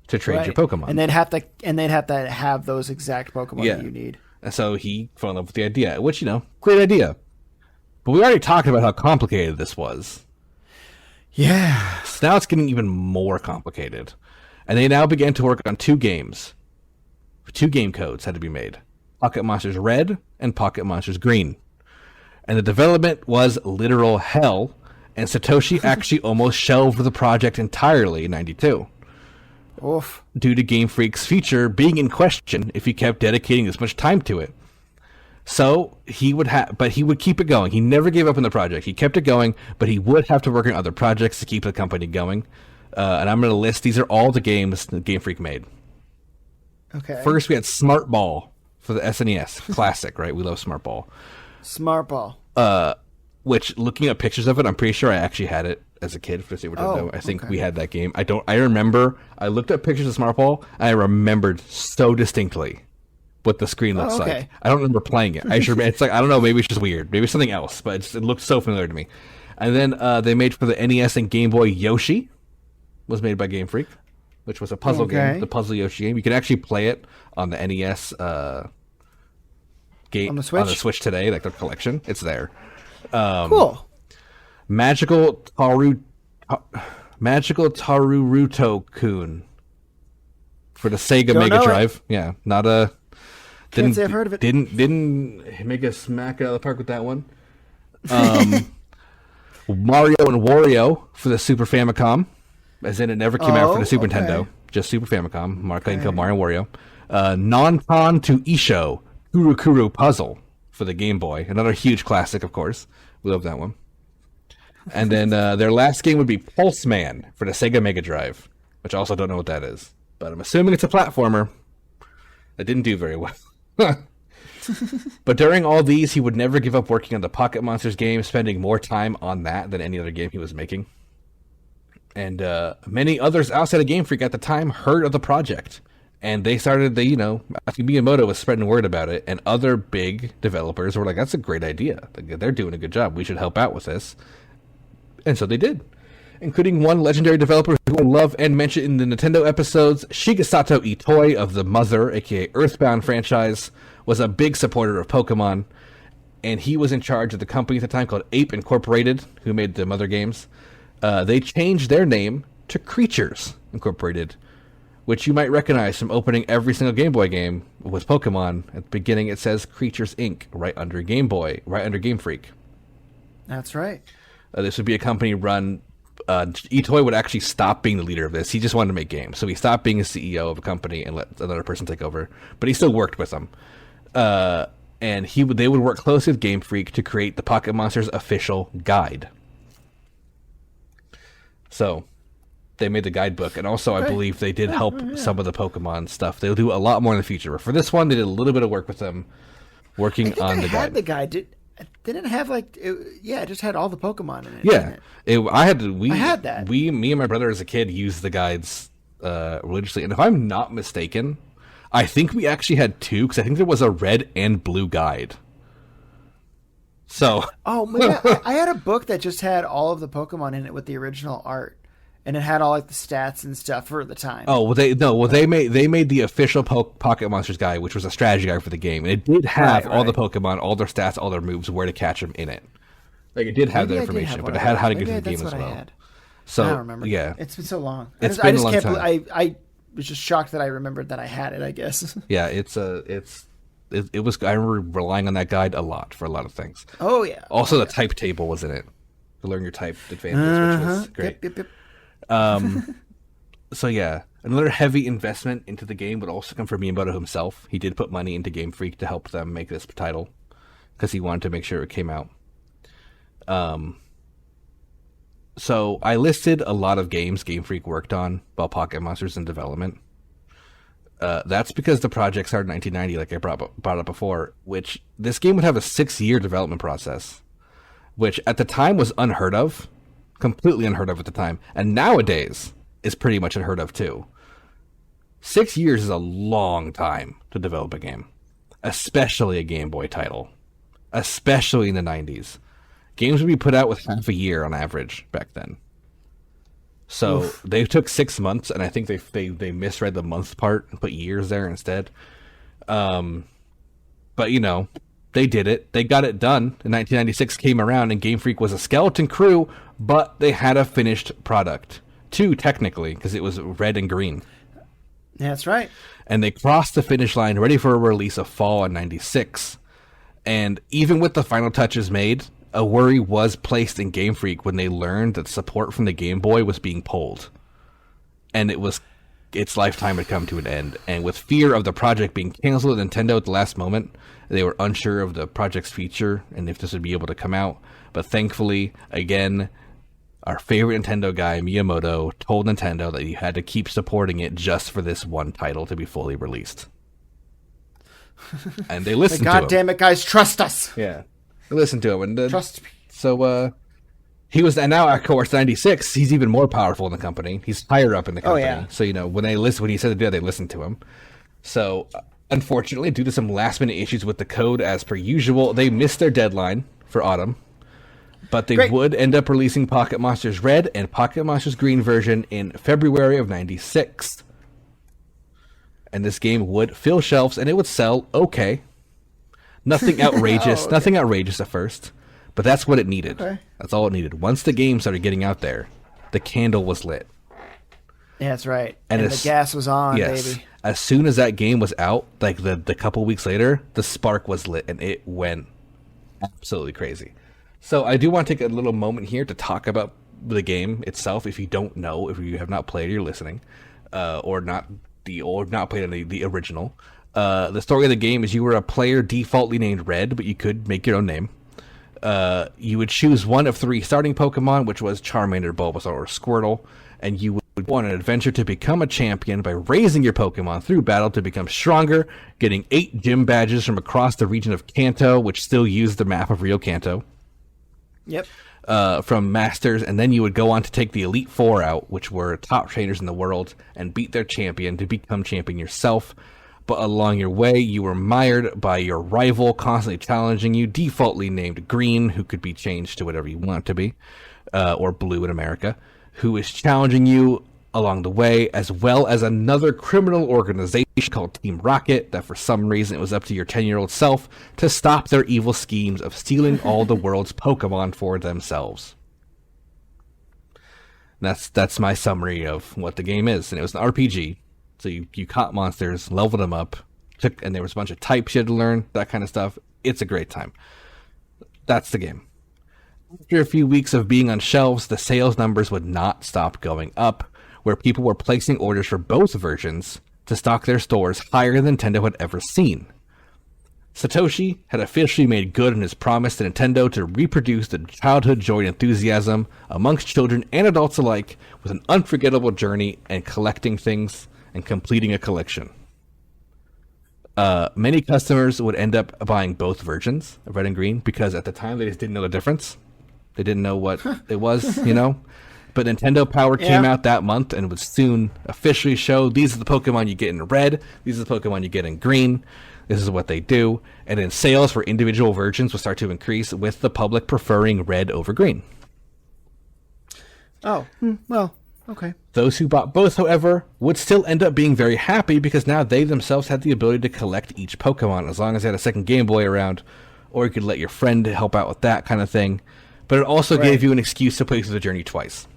to trade your Pokemon. And they'd have to have those exact Pokemon that you need. And so he fell in love with the idea, which, great idea. But we already talked about how complicated this was. Yeah. So now it's getting even more complicated. And they now began to work on 2 games. 2 game codes had to be made. Pocket Monsters Red and Pocket Monsters Green. And the development was literal hell, and Satoshi actually almost shelved the project entirely in 92. Oof. Due to Game Freak's future being in question if he kept dedicating this much time to it. So he would keep it going. He never gave up on the project. He kept it going, but he would have to work on other projects to keep the company going. And I'm going to list, these are all the games that Game Freak made. Okay. First, we had Smart Ball for the SNES. Classic, right? We love Smart Ball. Smart Ball. Which, looking at pictures of it, I'm pretty sure I actually had it as a kid for the Super Nintendo. I think we had that game. I remember, I looked at pictures of Smart Ball, and I remembered so distinctly what the screen looks like. I don't remember playing it. It's like, I don't know, maybe it's just weird. Maybe it's something else, but it looked so familiar to me. And then they made for the NES and Game Boy Yoshi, was made by Game Freak, which was a puzzle game, the Puzzle Yoshi game. You can actually play it on the NES game, on the Switch today, like their collection. It's there. Cool. Magical Taruruto-kun for the Sega Mega Drive. Yeah, not a... Can't say I've heard of it. Didn't make a smack out of the park with that one. Mario and Wario for the Super Famicom, as in it never came out for the Super Nintendo, just Super Famicom. Mario and Wario. Non-Con to Isho Kuru Kuru Puzzle for the Game Boy, another huge classic, of course. We love that one. And then their last game would be Pulse Man for the Sega Mega Drive, which I also don't know what that is, but I'm assuming it's a platformer. That didn't do very well. But during all these, he would never give up working on the Pocket Monsters game, spending more time on that than any other game he was making. And many others outside of Game Freak at the time heard of the project. And they started, I think Miyamoto was spreading word about it, and other big developers were like, that's a great idea. They're doing a good job. We should help out with this. And so they did. Including one legendary developer who will love and mention in the Nintendo episodes, Shigesato Itoi of the Mother, aka Earthbound franchise, was a big supporter of Pokemon, and he was in charge of the company at the time called Ape Incorporated, who made the Mother games. They changed their name to Creatures Incorporated, which you might recognize from opening every single Game Boy game with Pokemon. At the beginning, it says Creatures Inc. right under Game Boy, right under Game Freak. That's right. This would be a company run... Itoi would actually stop being the leader of this. He just wanted to make games. So he stopped being a CEO of a company and let another person take over. But he still worked with them. And they would work closely with Game Freak to create the Pocket Monsters official guide. So they made the guidebook. And also, I believe they did help some of the Pokemon stuff. They'll do a lot more in the future. But for this one, they did a little bit of work with them working on the guide. The guide. Didn't it have it just had all the Pokemon in it. Yeah, I had that. Me and my brother as a kid used the guides religiously, and if I'm not mistaken, I think we actually had 2 because I think there was a red and blue guide. So, I had a book that just had all of the Pokemon in it with the original art, and it had all the stats and stuff for the time. They made the official Pocket Monsters guide, which was a strategy guide for the game, and it did have all the Pokemon, all their stats, all their moves, where to catch them in it. Like it did have that information, but it had how to get to the game as well. So I don't remember. Yeah, it's been so long. It's been a long time. I was just shocked that I remembered that I had it, I guess. Yeah, it was. I remember relying on that guide a lot for a lot of things. Oh, yeah. Also, the type table was in it to learn your type advantage, which was great. Yep. So yeah, another heavy investment into the game would also come from Miyamoto himself. He did put money into Game Freak to help them make this title because he wanted to make sure it came out. So I listed a lot of games Game Freak worked on while Pocket Monsters in development. That's because the project started in 1990, like I brought up before, which this game would have a 6-year development process, which at the time was unheard of, completely unheard of at the time, and nowadays is pretty much unheard of too. 6 years is a long time to develop a game, especially a Game Boy title, especially in the 90s. Games would be put out with half a year on average back then. So they took 6 months, and I think they misread the month part and put years there instead. But, you know, they did it. They got it done. In 1996 came around, and Game Freak was a skeleton crew, but they had a finished product. 2, technically, because it was red and green. That's right. And they crossed the finish line, ready for a release of fall in 96. And even with the final touches made, a worry was placed in Game Freak when they learned that support from the Game Boy was being pulled. And its lifetime had come to an end. And with fear of the project being canceled at Nintendo at the last moment, they were unsure of the project's future and if this would be able to come out. But thankfully, again, our favorite Nintendo guy, Miyamoto, told Nintendo that he had to keep supporting it just for this one title to be fully released. And they listened to him. God damn it, guys, trust us. Yeah. They listened to him. And Trust me. So, he was, and now, of course, 96, he's even more powerful in the company. He's higher up in the company. Oh, yeah. So, you know, when he said to do that, they listened to him. So, unfortunately, due to some last-minute issues with the code, as per usual, they missed their deadline for autumn. But they would end up releasing Pocket Monsters Red and Pocket Monsters Green version in February of 96. And this game would fill shelves, and it would sell okay. Nothing outrageous. Okay. Nothing outrageous at first. But that's what it needed. Okay. That's all it needed. Once the game started getting out there, the candle was lit. Yeah, that's right. And the gas was on, baby. As soon as that game was out, like the couple weeks later, the spark was lit, and it went absolutely crazy. So I do want to take a little moment here to talk about the game itself. If you don't know, if you have not played, you're listening, or not played any the original. The story of the game is you were a player defaultly named Red, but you could make your own name. You would choose one of 3 starting Pokemon, which was Charmander, Bulbasaur, or Squirtle, and you would go on an adventure to become a champion by raising your Pokemon through battle to become stronger, getting 8 gym badges from across the region of Kanto, which still used the map of Rio Kanto. Yep. From Masters, and then you would go on to take the Elite Four out, which were top trainers in the world, and beat their champion to become champion yourself. But along your way, you were mired by your rival, constantly challenging you, defaultly named Green, who could be changed to whatever you want to be, or Blue in America, who is challenging you along the way, as well as another criminal organization called Team Rocket, that for some reason it was up to your 10-year-old self to stop their evil schemes of stealing all the world's Pokemon for themselves. That's my summary of what the game is. And it was an RPG, so you caught monsters, leveled them up, and there was a bunch of types you had to learn, that kind of stuff. It's a great time. That's the game. After a few weeks of being on shelves, the sales numbers would not stop going up, where people were placing orders for both versions to stock their stores higher than Nintendo had ever seen. Satoshi had officially made good on his promise to Nintendo to reproduce the childhood joy and enthusiasm amongst children and adults alike with an unforgettable journey and collecting things and completing a collection. Many customers would end up buying both versions of Red and Green because at the time they just didn't know the difference. They didn't know what it was, you know? But Nintendo Power came out that month and would soon officially show these are the Pokemon you get in Red, these are the Pokemon you get in Green, this is what they do, and then sales for individual versions would start to increase with the public preferring Red over Green. Oh, well, okay. Those who bought both, however, would still end up being very happy because now they themselves had the ability to collect each Pokemon as long as they had a second Game Boy around, or you could let your friend help out with that kind of thing. But it also gave you an excuse to play through the journey twice.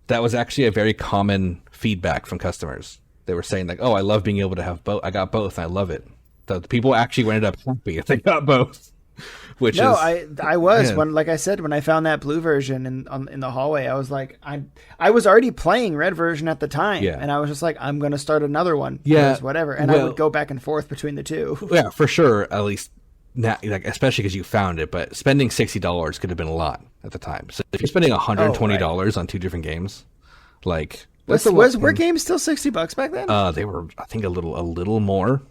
that was actually a very common feedback from customers. They were saying like, "Oh, I love being able to have both. I got both, and I love it." So the people actually ended up happy if they got both. Which no, is I was man. when, like I said, when I found that blue version in the hallway, I was like, I was already playing red version at the time, Yeah. and I was just like, I'm gonna start another one, Yeah, because whatever, and I would go back and forth between the two. Yeah, for sure. At least now, like especially because you found it. But spending $60 could have been a lot at the time. So if you're spending $120 on two different games, like Were games still $60 back then? They were, I think, a little more.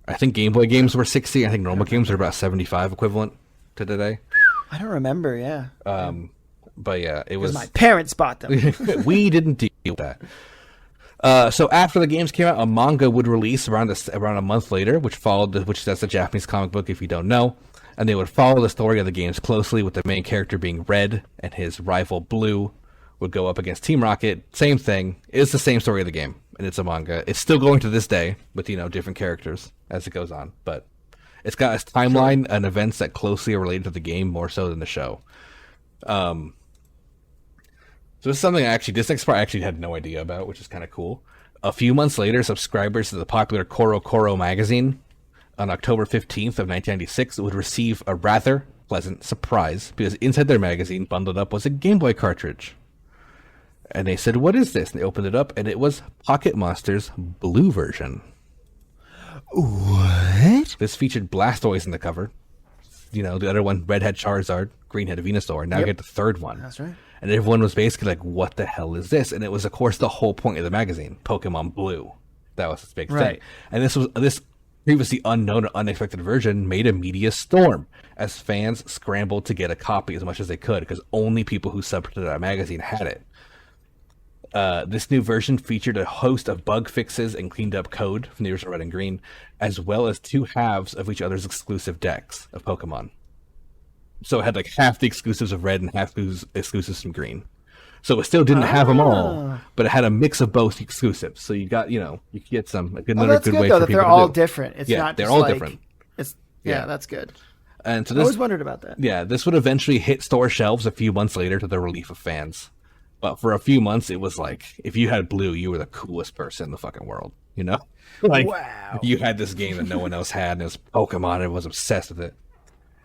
I think Game Boy games were 60. I think normal games were about 75 equivalent to today. I don't remember. Yeah. But yeah, it was. My parents bought them. We didn't deal with that. So after the games came out, a manga would release around a month later, which that's a Japanese comic book if you don't know, and they would follow the story of the games closely, with the main character being Red and his rival Blue would go up against Team Rocket. Same thing. It's the same story of the game, and it's a manga. It's still going to this day with different characters as it goes on, but it's got its timeline and events that closely are related to the game more so than the show. So this is something this next part I actually had no idea about, which is kind of cool. A few months later, subscribers to the popular Koro Koro magazine on October 15th of 1996 would receive a rather pleasant surprise, because inside their magazine, bundled up, was a Game Boy cartridge. And they said, "What is this?" And they opened it up, and it was Pocket Monster's blue version. What? This featured Blastoise in the cover. The other one, red had Charizard, green had Venusaur. Now you get the third one. That's right. And everyone was basically like, "What the hell is this?" And it was, of course, the whole point of the magazine, Pokemon Blue. That was its big thing. And this previously unknown or unexpected version made a media storm as fans scrambled to get a copy as much as they could, because only people who subbed to that magazine had it. This new version featured a host of bug fixes and cleaned up code from the original Red and Green, as well as two halves of each other's exclusive decks of Pokemon. So it had like half the exclusives of Red and half the exclusives from Green. So it still didn't have them all, but it had a mix of both exclusives. So you got, you could get another good way for people they're to all do. different. It's not they're just all like, different. That's good. And so I always wondered about that. Yeah, this would eventually hit store shelves a few months later, to the relief of fans. But for a few months, it was like, if you had blue, you were the coolest person in the fucking world, Like, wow. You had this game that no one else had, and it was Pokemon, and was obsessed with it.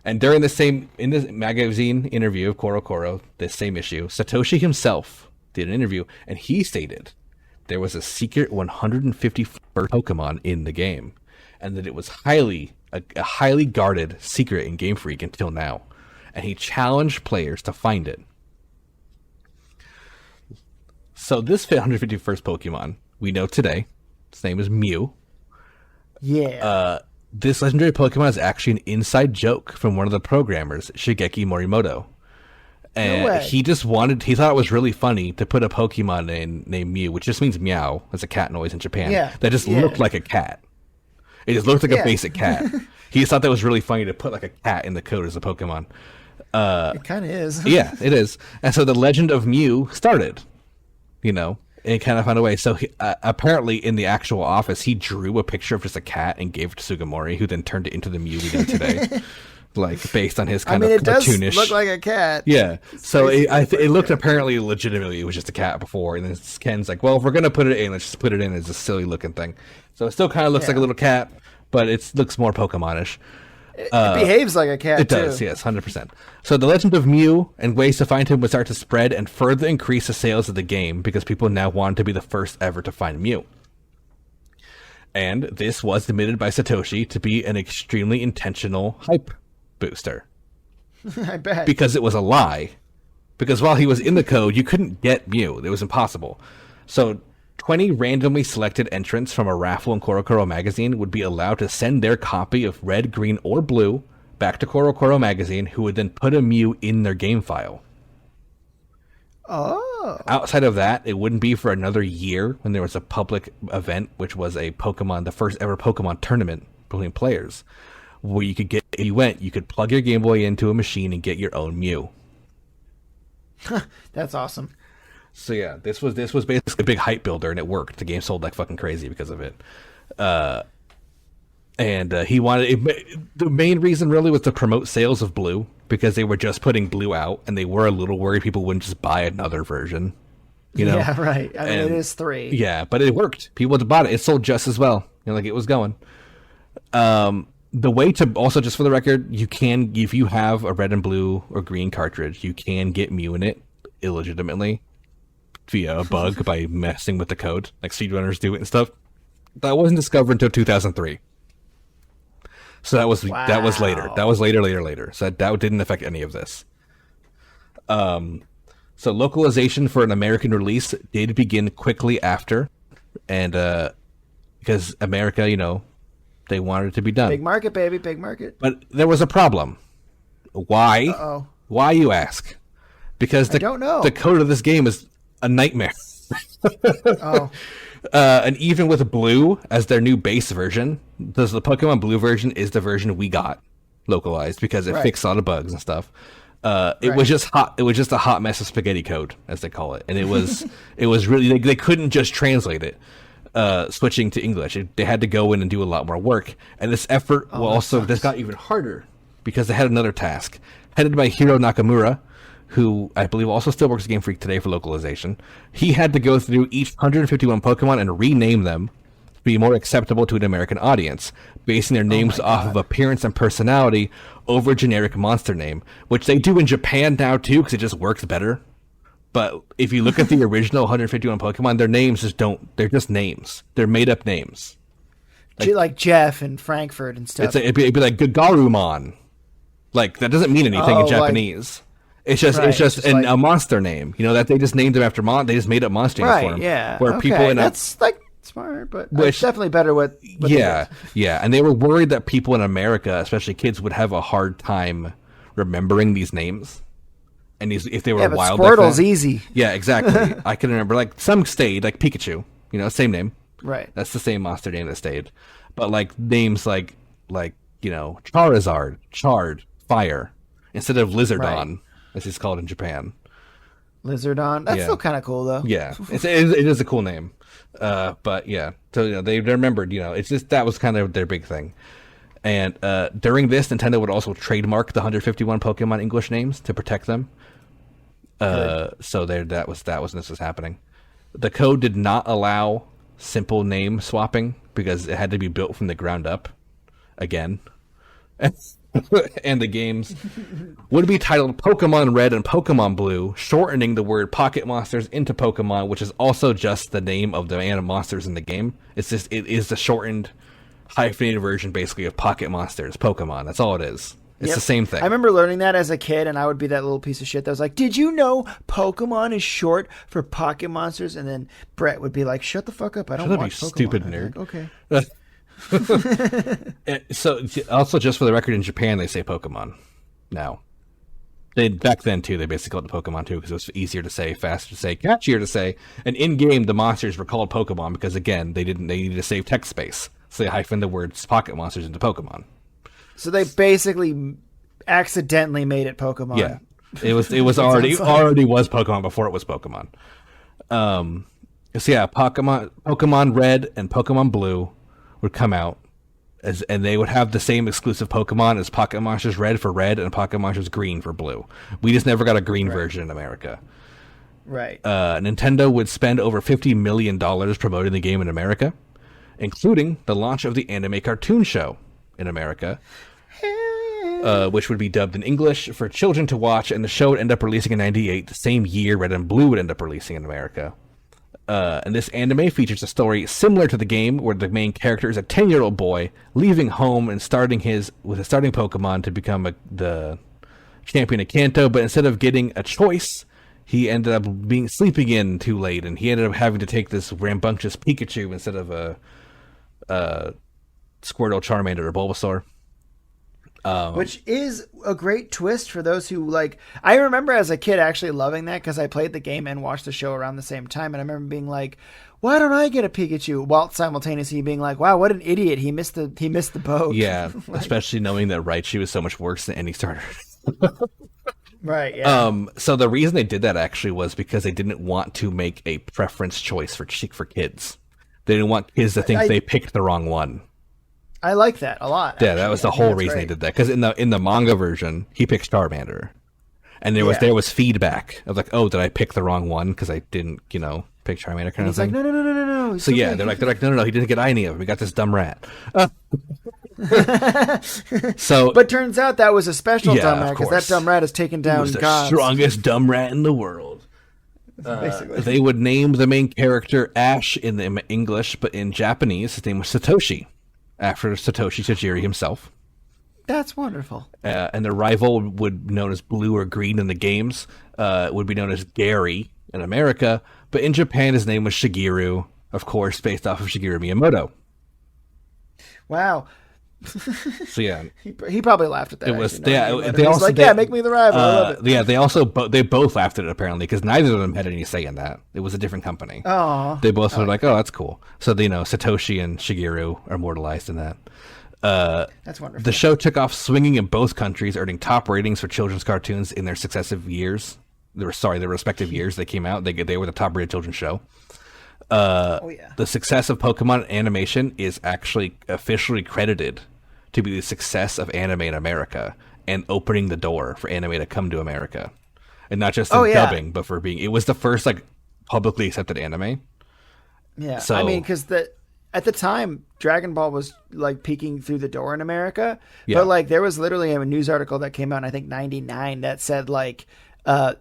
And during in this magazine interview of Koro Koro, this same issue, Satoshi himself did an interview, and he stated there was a secret 151st Pokemon in the game, and that it was a highly guarded secret in Game Freak until now. And he challenged players to find it. So this 151st Pokemon we know today, its name is Mew. Yeah. This legendary Pokemon is actually an inside joke from one of the programmers, Shigeki Morimoto. And he thought it was really funny to put a Pokemon named Mew, which just means meow, as a cat noise in Japan, that just looked like a cat. It just looked like a basic cat. He just thought that was really funny to put like a cat in the code as a Pokemon. It kind of is. Yeah, it is. And so the legend of Mew started, and kind of found a way. So apparently in the actual office, he drew a picture of just a cat and gave it to Sugimori, who then turned it into the Mew we know today. Like, based on his kind of it cartoonish... does look like a cat. Yeah. So it looked apparently legitimately, it was just a cat before. And then Ken's like, well, if we're going to put it in, let's just put it in as a silly looking thing. So it still kind of looks like a little cat, but it looks more Pokemon-ish. It behaves like a cat, It does, too. yes, 100%. So the legend of Mew and ways to find him would start to spread and further increase the sales of the game, because people now wanted to be the first ever to find Mew. And this was admitted by Satoshi to be an extremely intentional hype booster. I bet. Because it was a lie. Because while he was in the code, you couldn't get Mew. It was impossible. So 20 randomly selected entrants from a raffle in Koro Koro magazine would be allowed to send their copy of Red, Green, or Blue back to Koro Koro magazine, who would then put a Mew in their game file. Oh. Outside of that, it wouldn't be for another year when there was a public event, which was the first ever Pokemon tournament between players, where you could if you went, you could plug your Game Boy into a machine and get your own Mew. That's awesome. So yeah, this was basically a big hype builder, and it worked. The game sold like fucking crazy because of it. And he wanted the main reason really was to promote sales of Blue, because they were just putting Blue out, and they were a little worried people wouldn't just buy another version. You know? Yeah, right. I mean, it is 3. Yeah, but it worked. People bought it. It sold just as well. Like it was going. The way to also, just for the record, you can, if you have a red and blue or green cartridge, you can get Mew in it illegitimately via a bug by messing with the code, like speedrunners do it and stuff. That wasn't discovered until 2003. So that was later. That was later. So that didn't affect any of this. So localization for an American release did begin quickly after, and because America, they wanted it to be done. Big market, baby, big market. But there was a problem. Why? Uh-oh. Why, you ask? Because I don't know. The code of this game is a nightmare. Oh. And even with Blue as their new base version, the Pokemon Blue version is the version we got localized because it fixed all the bugs and stuff. It was just hot. It was just a hot mess of spaghetti code, as they call it, and it was really they couldn't just translate it. Switching to English, they had to go in and do a lot more work, and this effort this got even harder because they had another task headed by Hiro Nakamura, who I believe also still works at Game Freak today for localization. He had to go through each 151 Pokemon and rename them to be more acceptable to an American audience, basing their names off of appearance and personality over a generic monster name, which they do in Japan now too, because it just works better. But if you look at the original 151 Pokemon, their names they're just names. They're made up names. Like Jeff and Frankfurt and stuff. It'd be like Gagarumon. Like, that doesn't mean anything in Japanese. It's just a monster name. That they just named them after they just made up monster names for them. Yeah. Where people that's like smart, but it's definitely better with yeah. And they were worried that people in America, especially kids, would have a hard time remembering these names. And if they were wild, Squirtle's easy. Yeah, exactly. I can remember, like, some stayed, like Pikachu, same name. Right. That's the same monster name that stayed. But like names like Charizard, Chard, Fire, instead of Lizardon, as it's called in Japan. Lizardon. That's still kind of cool, though. Yeah, it is a cool name. But yeah, so they remembered. It's just that was kind of their big thing. And during this, Nintendo would also trademark the 151 Pokemon English names to protect them. So that was when this was happening. The code did not allow simple name swapping because it had to be built from the ground up again. And the games would be titled Pokemon Red and Pokemon Blue, shortening the word Pocket Monsters into Pokemon, which is also just the name of the monsters in the game. It is the shortened, hyphenated version, basically, of Pocket Monsters, Pokemon. That's all it is. It's the same thing. I remember learning that as a kid, and I would be that little piece of shit that was like, did you know Pokemon is short for Pocket Monsters? And then Brett would be like, shut the fuck up. I don't watch Pokemon. Stupid nerd. Like, okay. So, also, just for the record, in Japan, they say Pokemon now. Back then, too, they basically called it Pokemon, too, because it was easier to say, faster to say, catchier to say. And in-game, the monsters were called Pokemon because, again, they needed to save text space. So they hyphened the words Pocket Monsters into Pokemon. So they basically accidentally made it Pokemon. Yeah, it was already was Pokemon before it was Pokemon. So yeah, Pokemon Red and Pokemon Blue would come out, and they would have the same exclusive Pokemon as Pocket Monsters Red for Red and Pocket Monsters Green for Blue. We just never got a green version in America. Right. Nintendo would spend over $50 million promoting the game in America, including the launch of the anime cartoon show in America, which would be dubbed in English for children to watch, and the show would end up releasing in 1998, the same year Red and Blue would end up releasing in America. And this anime features a story similar to the game, where the main character is a 10-year-old boy leaving home and starting with a starting Pokemon to become the champion of Kanto, but instead of getting a choice, he ended up sleeping in too late, and he ended up having to take this rambunctious Pikachu instead of a Squirtle, Charmander, or Bulbasaur. Which is a great twist for those who like. I remember as a kid actually loving that because I played the game and watched the show around the same time, and I remember being like, "Why don't I get a Pikachu?" While simultaneously being like, "Wow, what an idiot! He missed the boat." Yeah, especially knowing that Raichu was so much worse than any starter. Right. Yeah. So the reason they did that actually was because they didn't want to make a preference choice for kids. They didn't want kids to think they picked the wrong one. I like that a lot. Yeah, actually. That was the whole reason they did that. Because in the manga version, he picks Charmander, And there was feedback of like, oh, did I pick the wrong one because I didn't, pick Charmander kind And of he's thing. like, no. So yeah, they're like, no, he didn't get any of them. We got this dumb rat. So, but turns out that was a special dumb rat of because course. that dumb rat has taken He down was the gods. strongest dumb rat in the world. Basically. They would name the main character Ash in the English, but in Japanese, his name was Satoshi, after Satoshi Tajiri himself. That's wonderful. And the rival would be known as Blue or Green in the games, would be known as Gary in America, but in Japan his name was Shigeru, of course, based off of Shigeru Miyamoto. Wow. So yeah, he probably laughed at that. it was They also like, make me the rival. I love it. Yeah, they both laughed at it apparently because neither of them had any say in that. It was a different company. Oh, they both were like, oh, that's cool. So Satoshi and Shigeru are immortalized in that. That's wonderful. The show took off swinging in both countries, earning top ratings for children's cartoons in their successive years. Their respective years they came out. They were the top rated children's show. The success of Pokemon animation is actually officially credited to be the success of anime in America and opening the door for anime to come to America, and not just in dubbing, but for being. It was the first publicly accepted anime. Yeah, so, I mean, because at the time, Dragon Ball was peeking through the door in America, but there was literally a news article that came out in I think '99 that said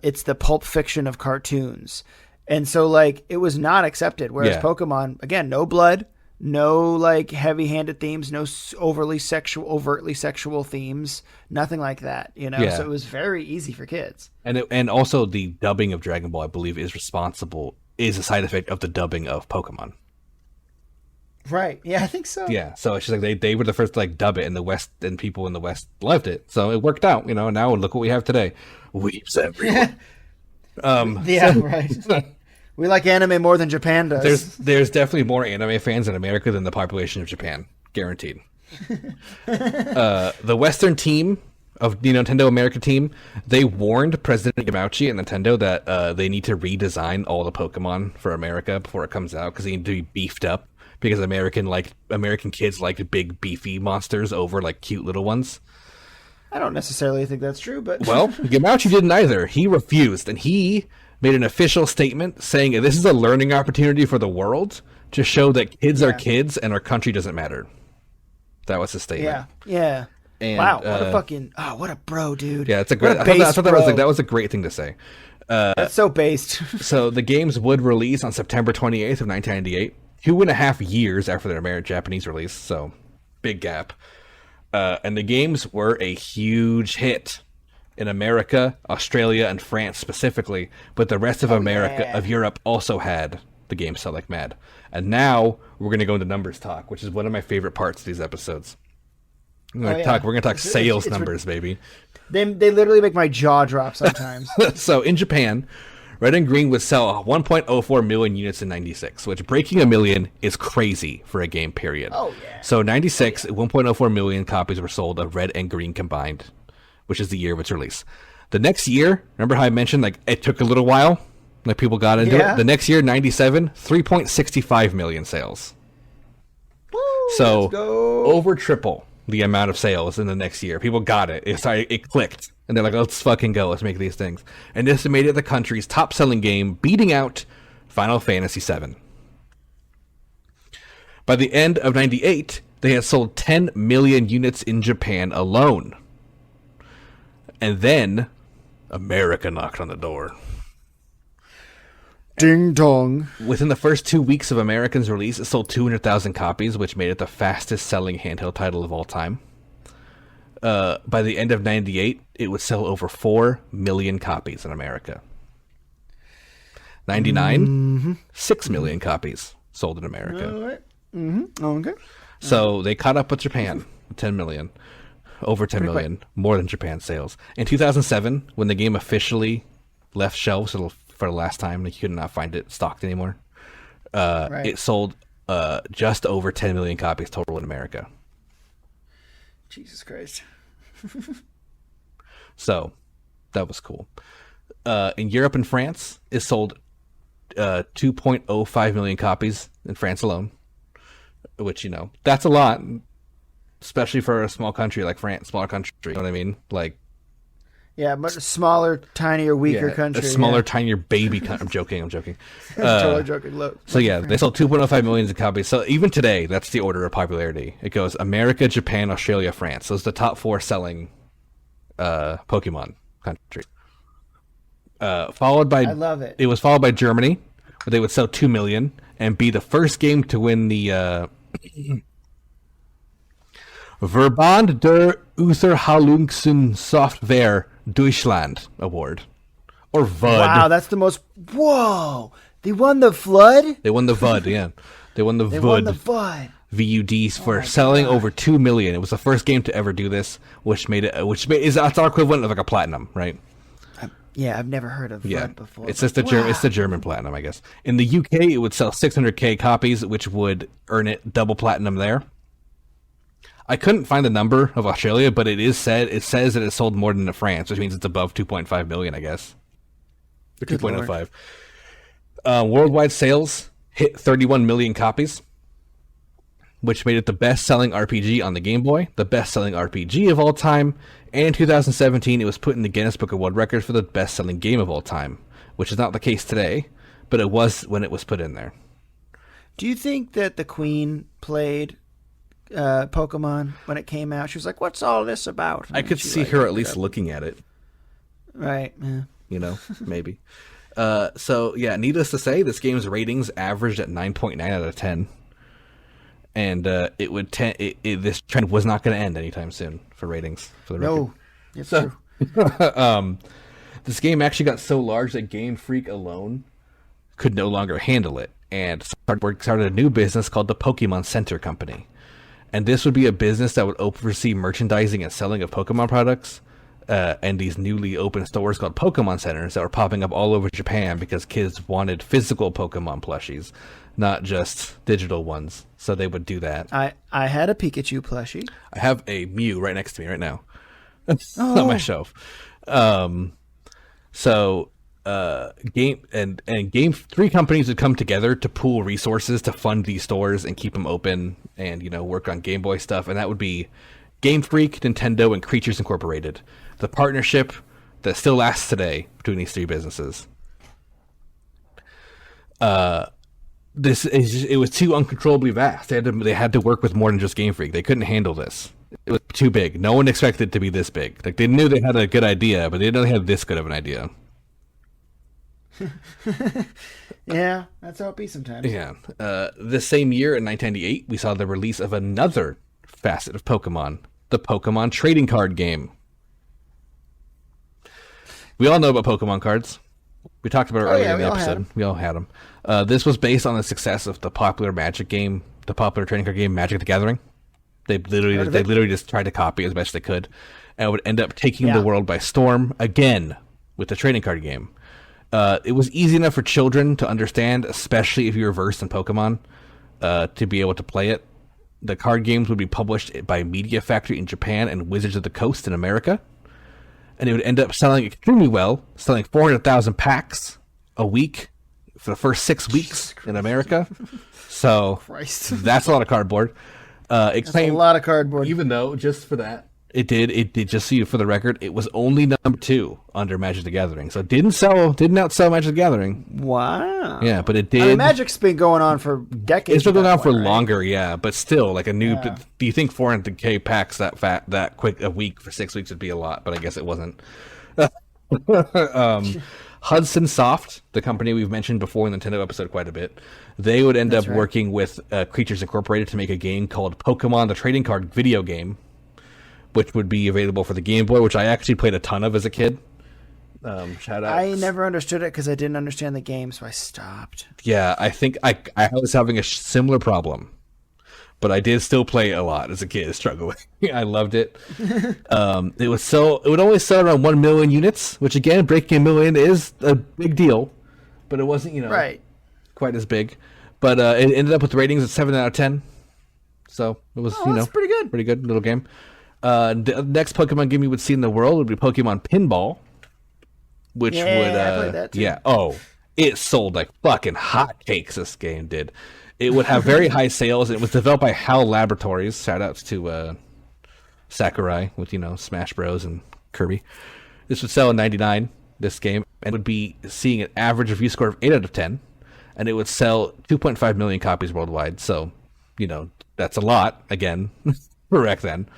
it's the Pulp Fiction of cartoons. And so, it was not accepted. Whereas Pokemon, again, no blood, no heavy-handed themes, no overtly sexual themes, nothing like that. So it was very easy for kids. And also the dubbing of Dragon Ball, I believe, is a side effect of the dubbing of Pokemon. Right? Yeah, I think so. Yeah, so it's just they were the first to dub it in the West, and people in the West loved it. So it worked out. And now look what we have today. Weeps everywhere. Right. We like anime more than Japan does. There's definitely more anime fans in America than the population of Japan, guaranteed. The Western team of the Nintendo America team, they warned President Yamauchi and Nintendo that they need to redesign all the Pokemon for America before it comes out because they need to be beefed up because American kids like big beefy monsters over cute little ones. I don't necessarily think that's true, but well, Yamauchi didn't either. He refused, and he made an official statement saying this is a learning opportunity for the world to show that kids are kids and our country doesn't matter. That was his statement. Yeah. And, wow, what a bro, dude. Yeah, it's a great. I thought that was a great thing to say. That's so based. So the games would release on September 28th of 1998, 2.5 years after their Japanese release. So big gap. And the games were a huge hit in America, Australia, and France specifically, but the rest of of Europe also had the game sell like mad. And now we're going to go into numbers talk, which is one of my favorite parts of these episodes. We're going to talk sales numbers, baby. They literally make my jaw drop sometimes. So in Japan, Red and Green would sell 1.04 million units in 96, which breaking a million is crazy for a game, period. Oh, yeah. So 96, 1.04 million copies were sold of Red and Green combined, which is the year of its release. The next year, remember how I mentioned it took a little while? People got into it? The next year, 97, 3.65 million sales. Woo, so let's go. Over triple the amount of sales in the next year. People got it. It clicked. And they're like, let's fucking go. Let's make these things. And this made it the country's top-selling game, beating out Final Fantasy VII. By the end of 98, they had sold 10 million units in Japan alone. And then America knocked on the door. Ding dong. Within the first 2 weeks of American's release, it sold 200,000 copies, which made it the fastest-selling handheld title of all time. By the end of 98, it would sell over 4 million copies in America. 99, 6 million copies sold in America. All right. Mm-hmm. Okay. So they caught up with Japan, 10 million. Over 10 million, more than Japan's sales. In 2007, when the game officially left shelves for the last time, you could not find it stocked anymore, it sold just over 10 million copies total in America. Jesus Christ. So that was cool. In Europe and France, it sold 2.05 million copies in France alone, which, that's a lot, especially for a small country like France, smaller country, you know what I mean? Yeah, much smaller, tinier, weaker country. A smaller, tinier baby country. I'm joking. Totally joking. Look. So yeah, they sold 2.05 million copies. So even today, that's the order of popularity. It goes America, Japan, Australia, France. Those are the top 4 selling Pokemon countries. Followed by, I love it. It was followed by Germany, where they would sell 2 million and be the first game to win the Verband der Unterhaltungssoftware Deutschland Award, or VUD. Wow, that's the most. Whoa! They won the Flood. They won the VUD. Yeah, they won the VUD. VUDs for selling over 2 million. It was the first game to ever do this, which is our equivalent of like a platinum, right? Yeah, I've never heard of VUD before. It's just it's the German platinum, I guess. In the UK, it would sell 600k copies, which would earn it double platinum there. I couldn't find the number of Australia, but it says that it sold more than in France, which means it's above 2.5 million, I guess. Or 2.05. Worldwide sales hit 31 million copies, which made it the best-selling RPG on the Game Boy, the best-selling RPG of all time, and in 2017 it was put in the Guinness Book of World Records for the best-selling game of all time, which is not the case today, but it was when it was put in there. Do you think that the Queen played Pokemon when it came out? She was like, "What's all this about?" I could see her at least looking at it. Right. Yeah. You know, maybe. So yeah, needless to say, this game's ratings averaged at 9.9 out of 10, and this trend was not going to end anytime soon for ratings. For the record. No, it's true. This game actually got so large that Game Freak alone could no longer handle it, and started a new business called the Pokemon Center Company. And this would be a business that would oversee merchandising and selling of Pokemon products, and these newly opened stores called Pokemon Centers that were popping up all over Japan because kids wanted physical Pokemon plushies, not just digital ones. So they would do that. I had a Pikachu plushie. I have a Mew right next to me right now on my shelf. Game 3 companies would come together to pool resources to fund these stores and keep them open and, work on Game Boy stuff. And that would be Game Freak, Nintendo, and Creatures Incorporated. The partnership that still lasts today between these 3 businesses. It was too uncontrollably vast. They had to work with more than just Game Freak. They couldn't handle this. It was too big. No one expected it to be this big. Like, they knew they had a good idea, but they didn't know they had this good of an idea. Yeah, that's how it be sometimes. Yeah. This same year in 1998, we saw the release of another facet of Pokemon, the Pokemon trading card game. We all know about Pokemon cards. We talked about it earlier in the episode. We all had them. This was based on the success of the popular Magic game, the popular trading card game Magic the Gathering. They literally just tried to copy as best they could, and would end up taking the world by storm again with the trading card game. It was easy enough for children to understand, especially if you were versed in Pokemon, to be able to play it. The card games would be published by Media Factory in Japan and Wizards of the Coast in America. And it would end up selling extremely well, selling 400,000 packs a week for the first 6 weeks in America. So that's a lot of cardboard. That's a lot of cardboard. Even though, just for that, it did just so you for the record, it was only number 2 under Magic the Gathering. So it didn't outsell Magic the Gathering. Wow. Yeah, but it did. I mean, Magic's been going on for decades. It's been going on for longer, yeah, but still, like a new. Yeah. Do you think 400k packs that quick a week for 6 weeks would be a lot? But I guess it wasn't. Hudson Soft, the company we've mentioned before in the Nintendo episode quite a bit, they would end up working with Creatures Incorporated to make a game called Pokemon the Trading Card video game, which would be available for the Game Boy, which I actually played a ton of as a kid. Shout out. I never understood it because I didn't understand the game, so I stopped. Yeah, I think I was having a similar problem, but I did still play a lot as a kid, struggling. I loved it. It would only sell around 1 million units, which again, breaking 1 million is a big deal, but it wasn't, quite as big. But it ended up with ratings at 7 out of 10. So it was, that's pretty good. Pretty good little game. The next Pokemon game you would see in the world would be Pokemon Pinball, which would I played that too. It sold like fucking hotcakes. This game did. It would have very high sales. It was developed by HAL Laboratories. Shout outs to Sakurai with Smash Bros and Kirby. This would sell in 99, this game, and would be seeing an average review score of 8 out of 10, and it would sell 2.5 million copies worldwide. So, that's a lot, again, for back then.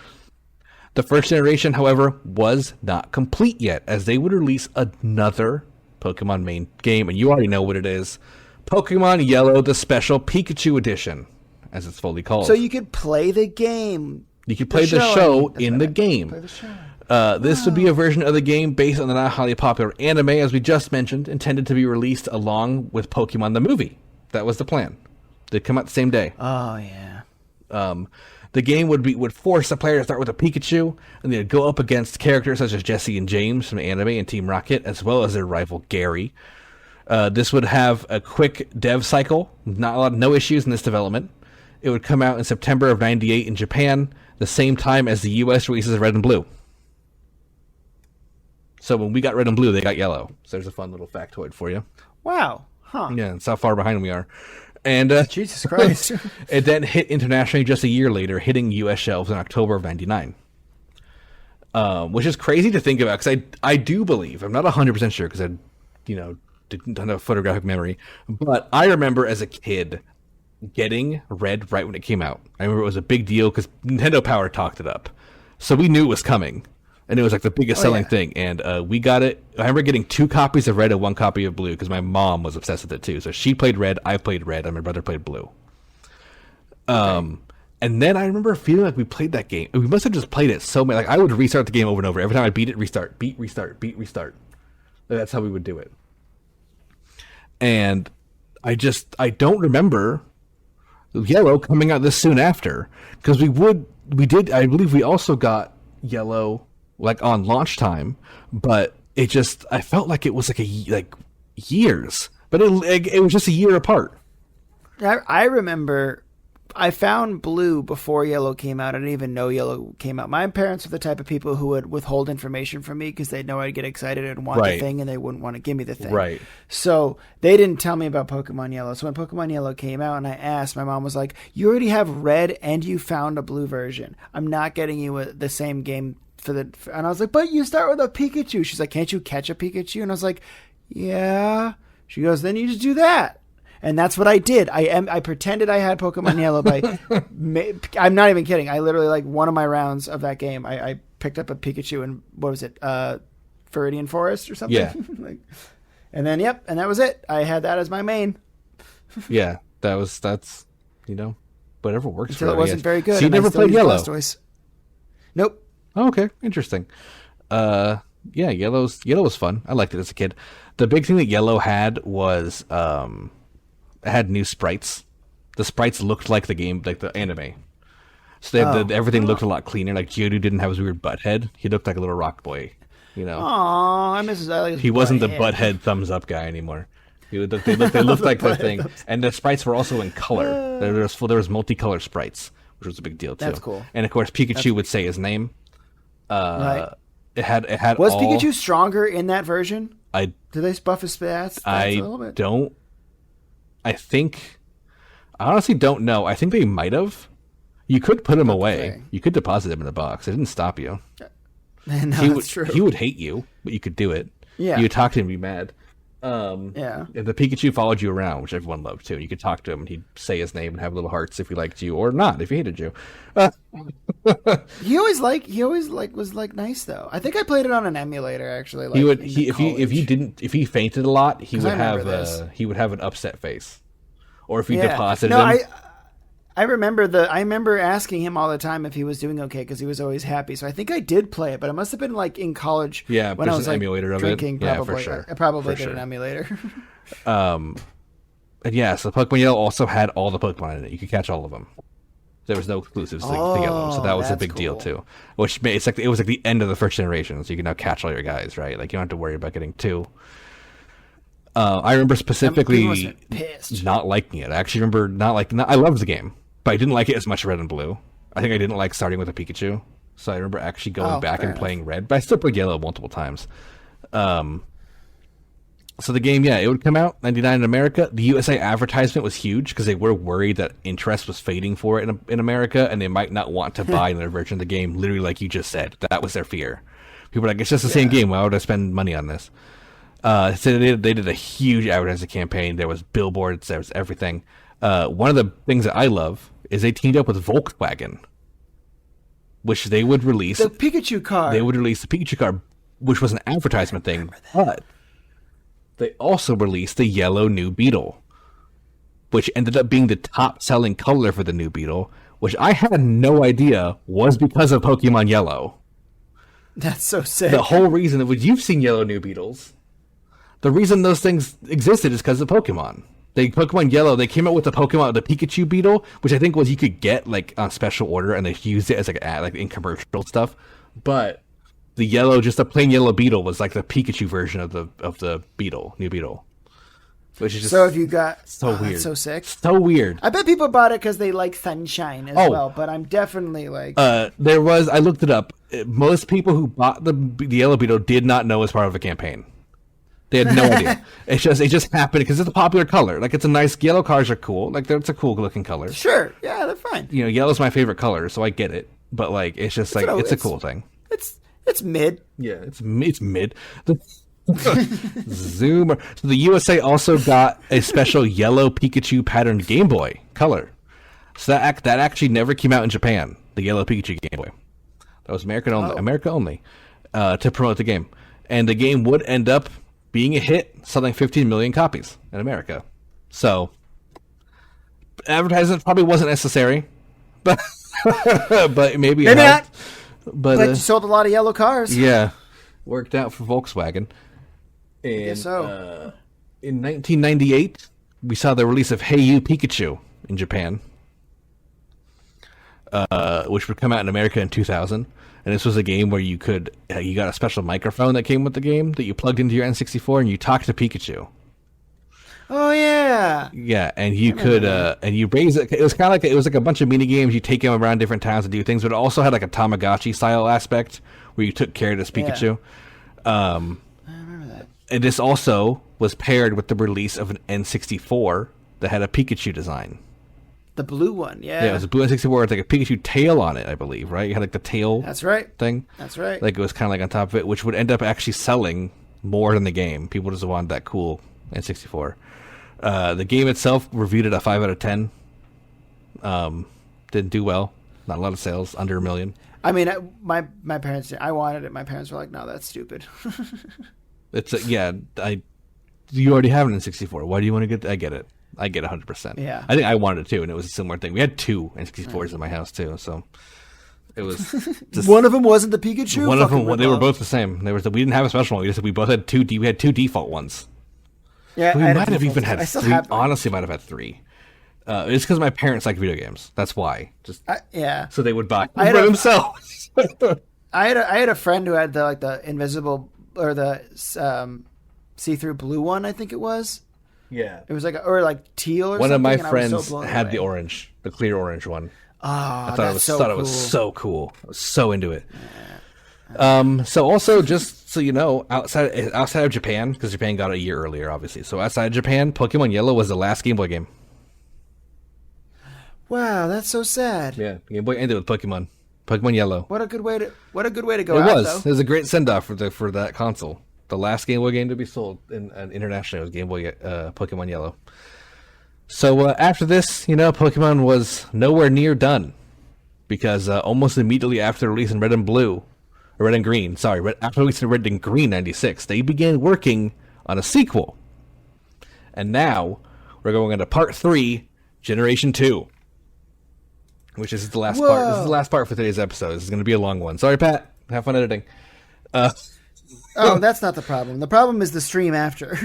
The first generation, however, was not complete yet, as they would release another Pokemon main game, and you already know what it is. Pokemon Yellow, the Special Pikachu Edition, as it's fully called. So you could play the game. You could play the show in the game. Play the show. This would be a version of the game based on the not highly popular anime, as we just mentioned, intended to be released along with Pokemon the movie. That was the plan. They'd come out the same day. Oh, yeah. The game would force the player to start with a Pikachu, and they'd go up against characters such as Jesse and James from anime and Team Rocket, as well as their rival Gary. This would have a quick dev cycle, no issues in this development. It would come out in September of 98 in Japan, the same time as the U.S. releases of Red and Blue. So when we got Red and Blue, they got Yellow. So there's a fun little factoid for you. Wow. Huh. Yeah, that's how far behind we are. And Jesus Christ. It then hit internationally just a year later, hitting U.S. shelves in October of 99. Which is crazy to think about, because I do believe, I'm not 100% sure, because I, don't have a photographic memory, but I remember as a kid getting Red right when it came out. I remember it was a big deal, because Nintendo Power talked it up. So we knew it was coming. And it was like the biggest selling thing. And we got it. I remember getting 2 copies of Red and 1 copy of Blue because my mom was obsessed with it too. So she played Red, I played Red, and my brother played Blue. And then I remember feeling like we played that game. We must have just played it so many. Like I would restart the game over and over. Every time I beat it, restart, beat, restart, beat, restart. That's how we would do it. And I don't remember Yellow coming out this soon after, because I believe we also got Yellow like on launch time, but I felt like it was like years, but it was just a year apart. I remember I found Blue before Yellow came out. I didn't even know Yellow came out. My parents were the type of people who would withhold information from me because they'd know I'd get excited and want the thing, and they wouldn't want to give me the thing. Right. So they didn't tell me about Pokemon Yellow. So when Pokemon Yellow came out and I asked, my mom was like, "You already have Red and you found a Blue version. I'm not getting you the same game and I was like, but you start with a Pikachu." She's like, "Can't you catch a Pikachu?" And I was like, "Yeah." She goes, "Then you just do that." And that's what I did. I pretended I had Pokemon Yellow I'm not even kidding. I literally, like, one of my rounds of that game, I picked up a Pikachu in, what was it, Viridian Forest or something? Yeah. And then, and that was it. I had that as my main. Yeah, that's whatever works Until for it wasn't very good. So you never played Yellow? Nope. Oh, okay, interesting. Yeah, Yellow was fun. I liked it as a kid. The big thing that Yellow had was it had new sprites. The sprites looked like the game, like the anime. So everything looked a lot cleaner. Like Geodude didn't have his weird butt head. He looked like a little rock boy. Aw, I miss his He wasn't the butthead thumbs up guy anymore. They looked like the thing. And the sprites were also in color. There was multicolored sprites, which was a big deal too. That's cool. And of course, Pikachu would say his name. Right. It had Pikachu stronger in that version? Did they buff his stats a little bit? I honestly don't know. I think they might have. You could put him away. You could deposit him in a box. It didn't stop you. No, that's true. He would hate you, but you could do it. Yeah. You would talk to him and be mad. Yeah. The Pikachu followed you around, which everyone loved too. You could talk to him and he'd say his name and have little hearts if he liked you, or not if he hated you. He always was nice though. I think I played it on an emulator actually. He would if he fainted a lot, he would have an upset face. Or if you deposited him. I remember asking him all the time if he was doing okay because he was always happy. So I think I did play it, but it must have been like in college. Yeah, when I was an emulator of drinking. It. Yeah, probably. for sure. I probably did an emulator. And yeah, so Pokemon Yellow also had all the Pokemon in it. You could catch all of them. There was no exclusives to Yellow, so that was a big deal too. Which made it was like the end of the first generation, so you can now catch all your guys, right? Like you don't have to worry about getting 2. I remember specifically not liking it. I actually remember not liking. I loved the game, but I didn't like it as much Red and Blue. I think I didn't like starting with a Pikachu, so I remember actually going back and playing Red. But I still played Yellow multiple times. So the game, it would come out 99 in America. The USA advertisement was huge because they were worried that interest was fading for it in America, and they might not want to buy another version of the game. Literally, like you just said, that was their fear. People are like, it's just the same game. Why would I spend money on this? So they did a huge advertising campaign. There was billboards. There was everything. One of the things that I love is they teamed up with Volkswagen, which they would release the Pikachu car. They would release the Pikachu car, which was an advertisement thing. But they also released the yellow new Beetle, which ended up being the top-selling color for the new Beetle, which I had no idea was because of Pokemon Yellow. That's so sick. The whole reason that you've seen yellow new Beetles, the reason those things existed is because of Pokemon. Pokemon Yellow, they came out with the Pikachu Beetle, which I think was you could get like on special order, and they used it as like in commercial stuff. But the yellow, just a plain yellow Beetle, was like the Pikachu version of the Beetle, new Beetle. Which is just so if you got so weird, that's so sick, so weird. I bet people bought it because they like sunshine as well. But I'm definitely like, I looked it up. Most people who bought the yellow Beetle did not know it was part of a campaign. They had no idea. It just happened because it's a popular color. Like, it's a nice, yellow cars are cool. Like, it's a cool looking color. Sure, yeah, they're fine. You know, yellow's my favorite color, so I get it. But like, it's just like it's a cool thing. It's mid. Yeah, it's mid. Zoomer. So the USA also got a special yellow Pikachu patterned Game Boy color. So that actually never came out in Japan. The yellow Pikachu Game Boy. That was America only, to promote the game. And the game would end up being a hit, selling 15 million copies in America. So advertising probably wasn't necessary, but maybe not. But you sold a lot of yellow cars. Yeah, worked out for Volkswagen. And, I guess so. In 1998, we saw the release of Hey You Pikachu in Japan, which would come out in America in 2000. And this was a game where you got a special microphone that came with the game that you plugged into your N64 and you talked to Pikachu. Oh yeah. Yeah, and you could and you raise it. It was kind of like a bunch of mini games. You take him around different towns to do things, but it also had like a Tamagotchi style aspect where you took care of this Pikachu. I remember that. And this also was paired with the release of an N64 that had a Pikachu design. The blue one, yeah. Yeah, it was a blue N64 with like a Pikachu tail on it, I believe, right? You had like the tail That's right. thing. That's right. Like it was kind of like on top of it, which would end up actually selling more than the game. People just wanted that cool N64. The game itself reviewed it a 5 out of 10. Didn't do well. Not a lot of sales, under 1 million. I mean, my parents, I wanted it. My parents were like, no, that's stupid. You already have an N64. Why do you want to get? I get it. I get 100%. Yeah. I think I wanted it too, and it was a similar thing. We had 2 N64s in my house too, so it was just one of them wasn't the Pikachu. One of them, they were both the same. We didn't have a special one. We both had 2. We had 2 default ones. Yeah, we might have even had 3. Honestly, might have had 3. It's because my parents like video games. That's why. Yeah. So they would buy for themselves. I had a friend who had the invisible or the see-through blue one. I think it was. Yeah. It was like teal or one something. One of my friends had the orange, the clear orange one. Oh, I thought it was so cool. I was so into it. So also, just so you know, outside of Japan, because Japan got it a year earlier, obviously. So outside of Japan, Pokemon Yellow was the last Game Boy game. Wow, that's so sad. Yeah, Game Boy ended with Pokemon Yellow. What a good way to go. It was a great send off for that console. The last Game Boy game to be sold internationally was Game Boy Pokemon Yellow. So after this, Pokemon was nowhere near done, because almost immediately after releasing Red and Green, after releasing Red and Green 96, they began working on a sequel. And now we're going into Part 3, Generation 2, which is the last part. This is the last part for today's episode. This is going to be a long one. Sorry, Pat. Have fun editing. Oh, that's not the problem. The problem is the stream after.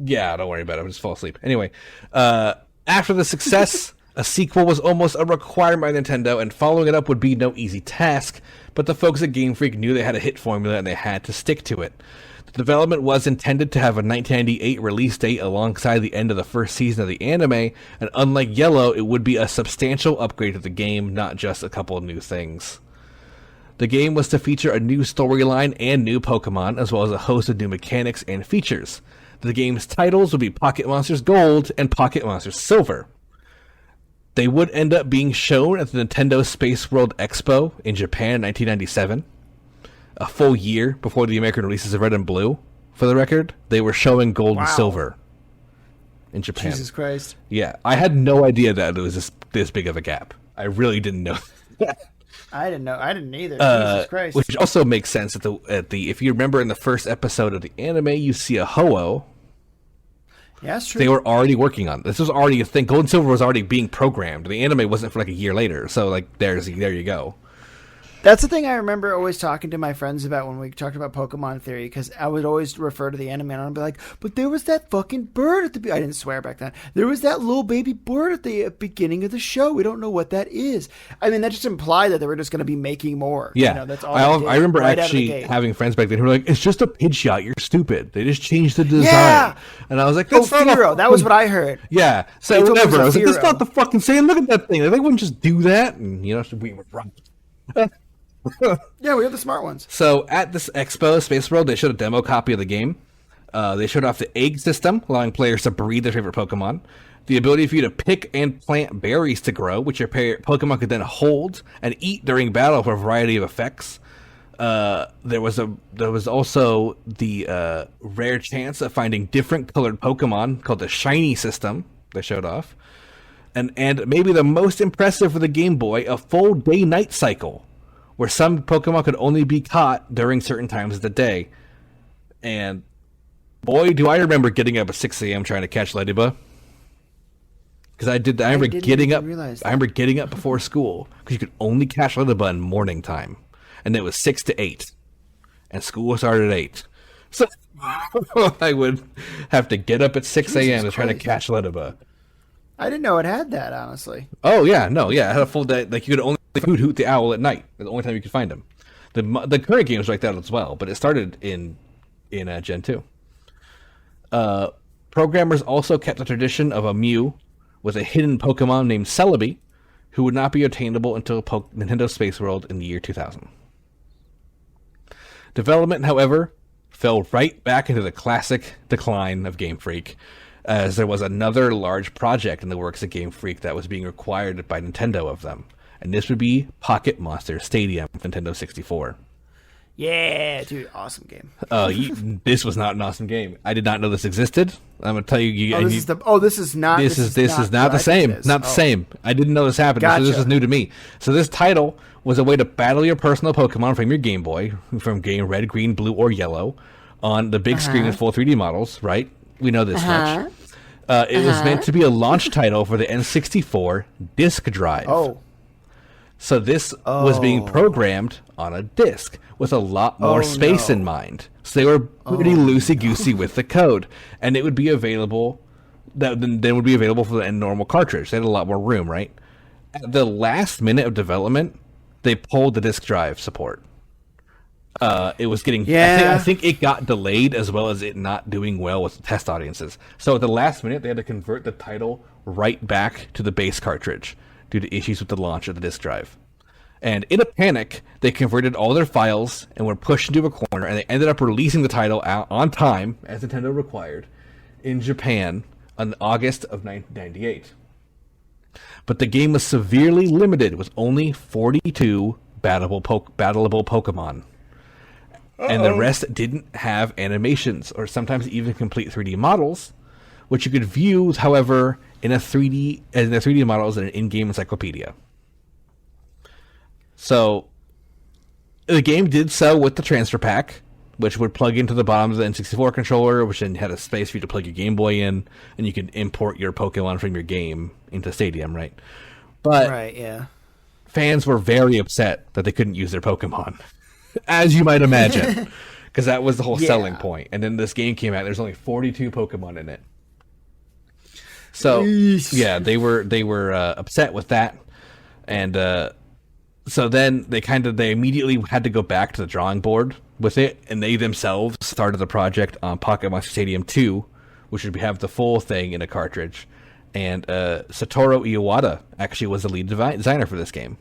Yeah, don't worry about it. I'll just fall asleep. Anyway, after the success, a sequel was almost a requirement by Nintendo, and following it up would be no easy task, but the folks at Game Freak knew they had a hit formula and they had to stick to it. The development was intended to have a 1998 release date alongside the end of the first season of the anime, and unlike Yellow, it would be a substantial upgrade to the game, not just a couple of new things. The game was to feature a new storyline and new Pokemon, as well as a host of new mechanics and features. The game's titles would be Pocket Monsters Gold and Pocket Monsters Silver. They would end up being shown at the Nintendo Space World Expo in Japan in 1997. a full year before the American releases of Red and Blue. For the record, they were showing Gold and Silver in Japan. Jesus Christ! Yeah, I had no idea that it was this big of a gap. I really didn't know. I didn't know. I didn't either. Jesus Christ! Which also makes sense at the if you remember in the first episode of the anime, you see a Ho-Oh. Yeah, that's true. They were already working on this. Was already a thing. Gold and Silver was already being programmed. The anime wasn't for like a year later. So like there you go. That's the thing I remember always talking to my friends about when we talked about Pokemon Theory, because I would always refer to the anime and I'd be like, but there was that fucking bird at the I didn't swear back then. There was that little baby bird at the beginning of the show. We don't know what that is. I mean, that just implied that they were just going to be making more. Yeah. You know, that's all I remember right actually having friends back then who were like, it's just a Pidgeot. You're stupid. They just changed the design. Yeah. And I was like, that's not Firo. That was what I heard. Yeah. So whatever. I was like, that's not the fucking saying. Look at that thing. They wouldn't just do that. And, you know, we were right. Yeah, we are the smart ones. So at this expo, Space World, they showed a demo copy of the game. They showed off the egg system, allowing players to breed their favorite Pokemon. The ability for you to pick and plant berries to grow, which your Pokemon could then hold and eat during battle for a variety of effects. There was also the rare chance of finding different colored Pokemon called the Shiny system. They showed off. And maybe the most impressive for the Game Boy, a full day-night cycle, where some Pokemon could only be caught during certain times of the day. And boy, do I remember getting up at 6 a.m. trying to catch Ladybug. Because I remember getting up before school, because you could only catch Ladybug in morning time. And it was 6 to 8. And school started at 8. So I would have to get up at 6 a.m. to try to catch Ladybug. I didn't know it had that, honestly. Oh, yeah. No, yeah. It had a full day. Like, you could only Hoot the Owl at night. The only time you could find him. The current game is like that as well, but it started in Gen 2. Programmers also kept the tradition of a Mew with a hidden Pokemon named Celebi, who would not be attainable until Nintendo Space World in the year 2000. Development, however, fell right back into the classic decline of Game Freak, as there was another large project in the works of Game Freak that was being required by Nintendo of them. And this would be Pocket Monster Stadium, Nintendo 64. Yeah, dude, awesome game. This was not an awesome game. I did not know this existed. I'm gonna tell you. This is not the same. Not the same. I didn't know this happened. Gotcha. So this is new to me. So this title was a way to battle your personal Pokemon from your Game Boy, from game Red, Green, Blue, or Yellow, on the big screen with full 3D models. Right? We know this much. It was meant to be a launch title for the N64 disk drive. Oh. So this was being programmed on a disk with a lot more space in mind. So they were pretty loosey-goosey with the code. And it would be available, then would be available for the normal cartridge. They had a lot more room, right? At the last minute of development, they pulled the disk drive support. It was getting, I think it got delayed, as well as it not doing well with test audiences. So at the last minute, they had to convert the title right back to the base cartridge due to issues with the launch of the disk drive. And in a panic, they converted all their files and were pushed into a corner, and they ended up releasing the title out on time, as Nintendo required, in Japan in August of 1998. But the game was severely limited, with only 42 battleable Pokemon. And the rest didn't have animations, or sometimes even complete 3D models, which you could view, however, in a 3D models in an in-game encyclopedia. So the game did so with the transfer pack, which would plug into the bottom of the N64 controller, which then had a space for you to plug your Game Boy in, and you could import your Pokemon from your game into Stadium, right? But fans were very upset that they couldn't use their Pokemon, as you might imagine, because that was the whole selling point. And then this game came out, there's only 42 Pokemon in it. So they were upset with that, and so then they immediately had to go back to the drawing board with it, and they themselves started the project on Pocket Monster Stadium 2, which would have the full thing in a cartridge. And Satoru Iwata actually was the lead designer for this game,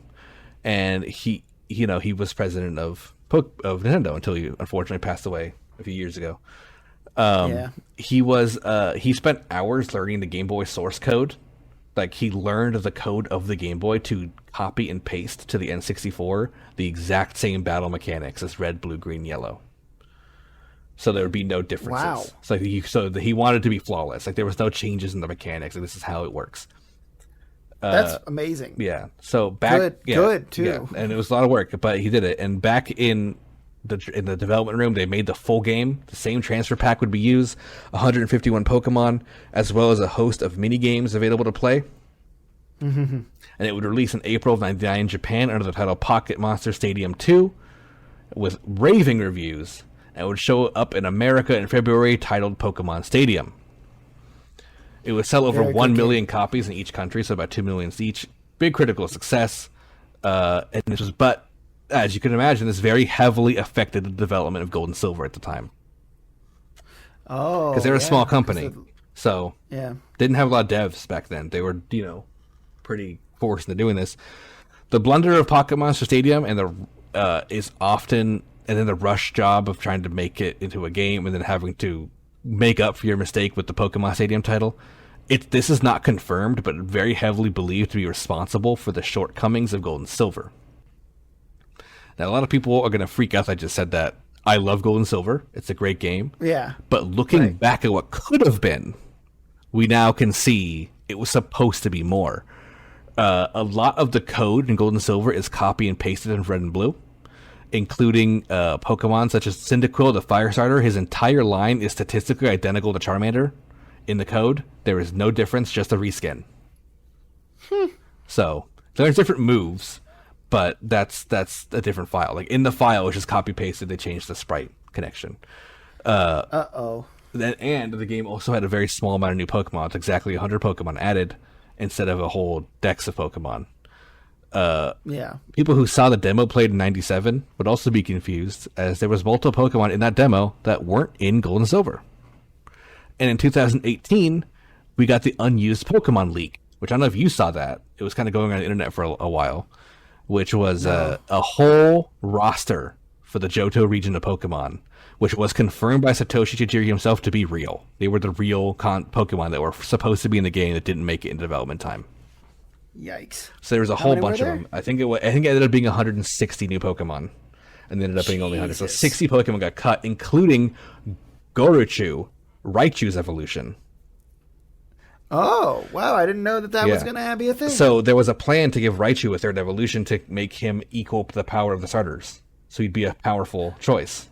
and he was president of Nintendo until he unfortunately passed away a few years ago. He spent hours learning the Game Boy source code Like, he learned the code of the Game Boy to copy and paste to the N64 the exact same battle mechanics as red, blue, green, yellow. So there would be no differences. Wow. So he wanted to be flawless. Like, there was no changes in the mechanics. Like, this is how it works. That's amazing. Yeah. So back good too. Yeah, and it was a lot of work, but he did it. And back in the development room, they made the full game. The same transfer pack would be used, 151 Pokemon, as well as a host of mini games available to play. And it would release in April of '99 in Japan under the title Pocket Monster Stadium 2, with raving reviews, and would show up in America in February, titled Pokemon Stadium. It would sell over 1 million copies in each country, so about 2 million each. Big critical success. And this was, but as you can imagine, this very heavily affected the development of Gold and Silver at the time. Oh, because they were a small company, so didn't have a lot of devs back then. They were, pretty forced into doing this. The blunder of Pocket Monster Stadium and is often, and then the rush job of trying to make it into a game and then having to make up for your mistake with the Pokemon Stadium title. This is not confirmed, but very heavily believed to be responsible for the shortcomings of Gold and Silver. Now, a lot of people are going to freak out that I just said that. I love Gold and Silver. It's a great game. Yeah. But looking back at what could have been, we now can see it was supposed to be more. A lot of the code in Gold and Silver is copy and pasted in Red and Blue, including Pokemon such as Cyndaquil, the fire starter. His entire line is statistically identical to Charmander in the code. There is no difference, just a reskin. So there's different moves, but that's a different file. Like, in the file, it's just copy pasted. They changed the sprite connection. And the game also had a very small amount of new Pokemon. It's exactly 100 Pokemon added instead of a whole dex of Pokemon. People who saw the demo played in '97 would also be confused, as there was multiple Pokemon in that demo that weren't in Gold and Silver. And in 2018, we got the unused Pokemon leak, which I don't know if you saw that. It was kind of going on the internet for a while, which was a whole roster for the Johto region of Pokemon, which was confirmed by Satoshi Tajiri himself to be real. They were the real Pokemon that were supposed to be in the game that didn't make it in development time. Yikes! So there was a whole bunch of them. I think it ended up being 160 new Pokemon, and they ended up being only 100. So 60 Pokemon got cut, including Raichu's evolution. Oh, wow. I didn't know that was going to be a thing. So there was a plan to give Raichu a third evolution to make him equal to the power of the starters. So he'd be a powerful choice.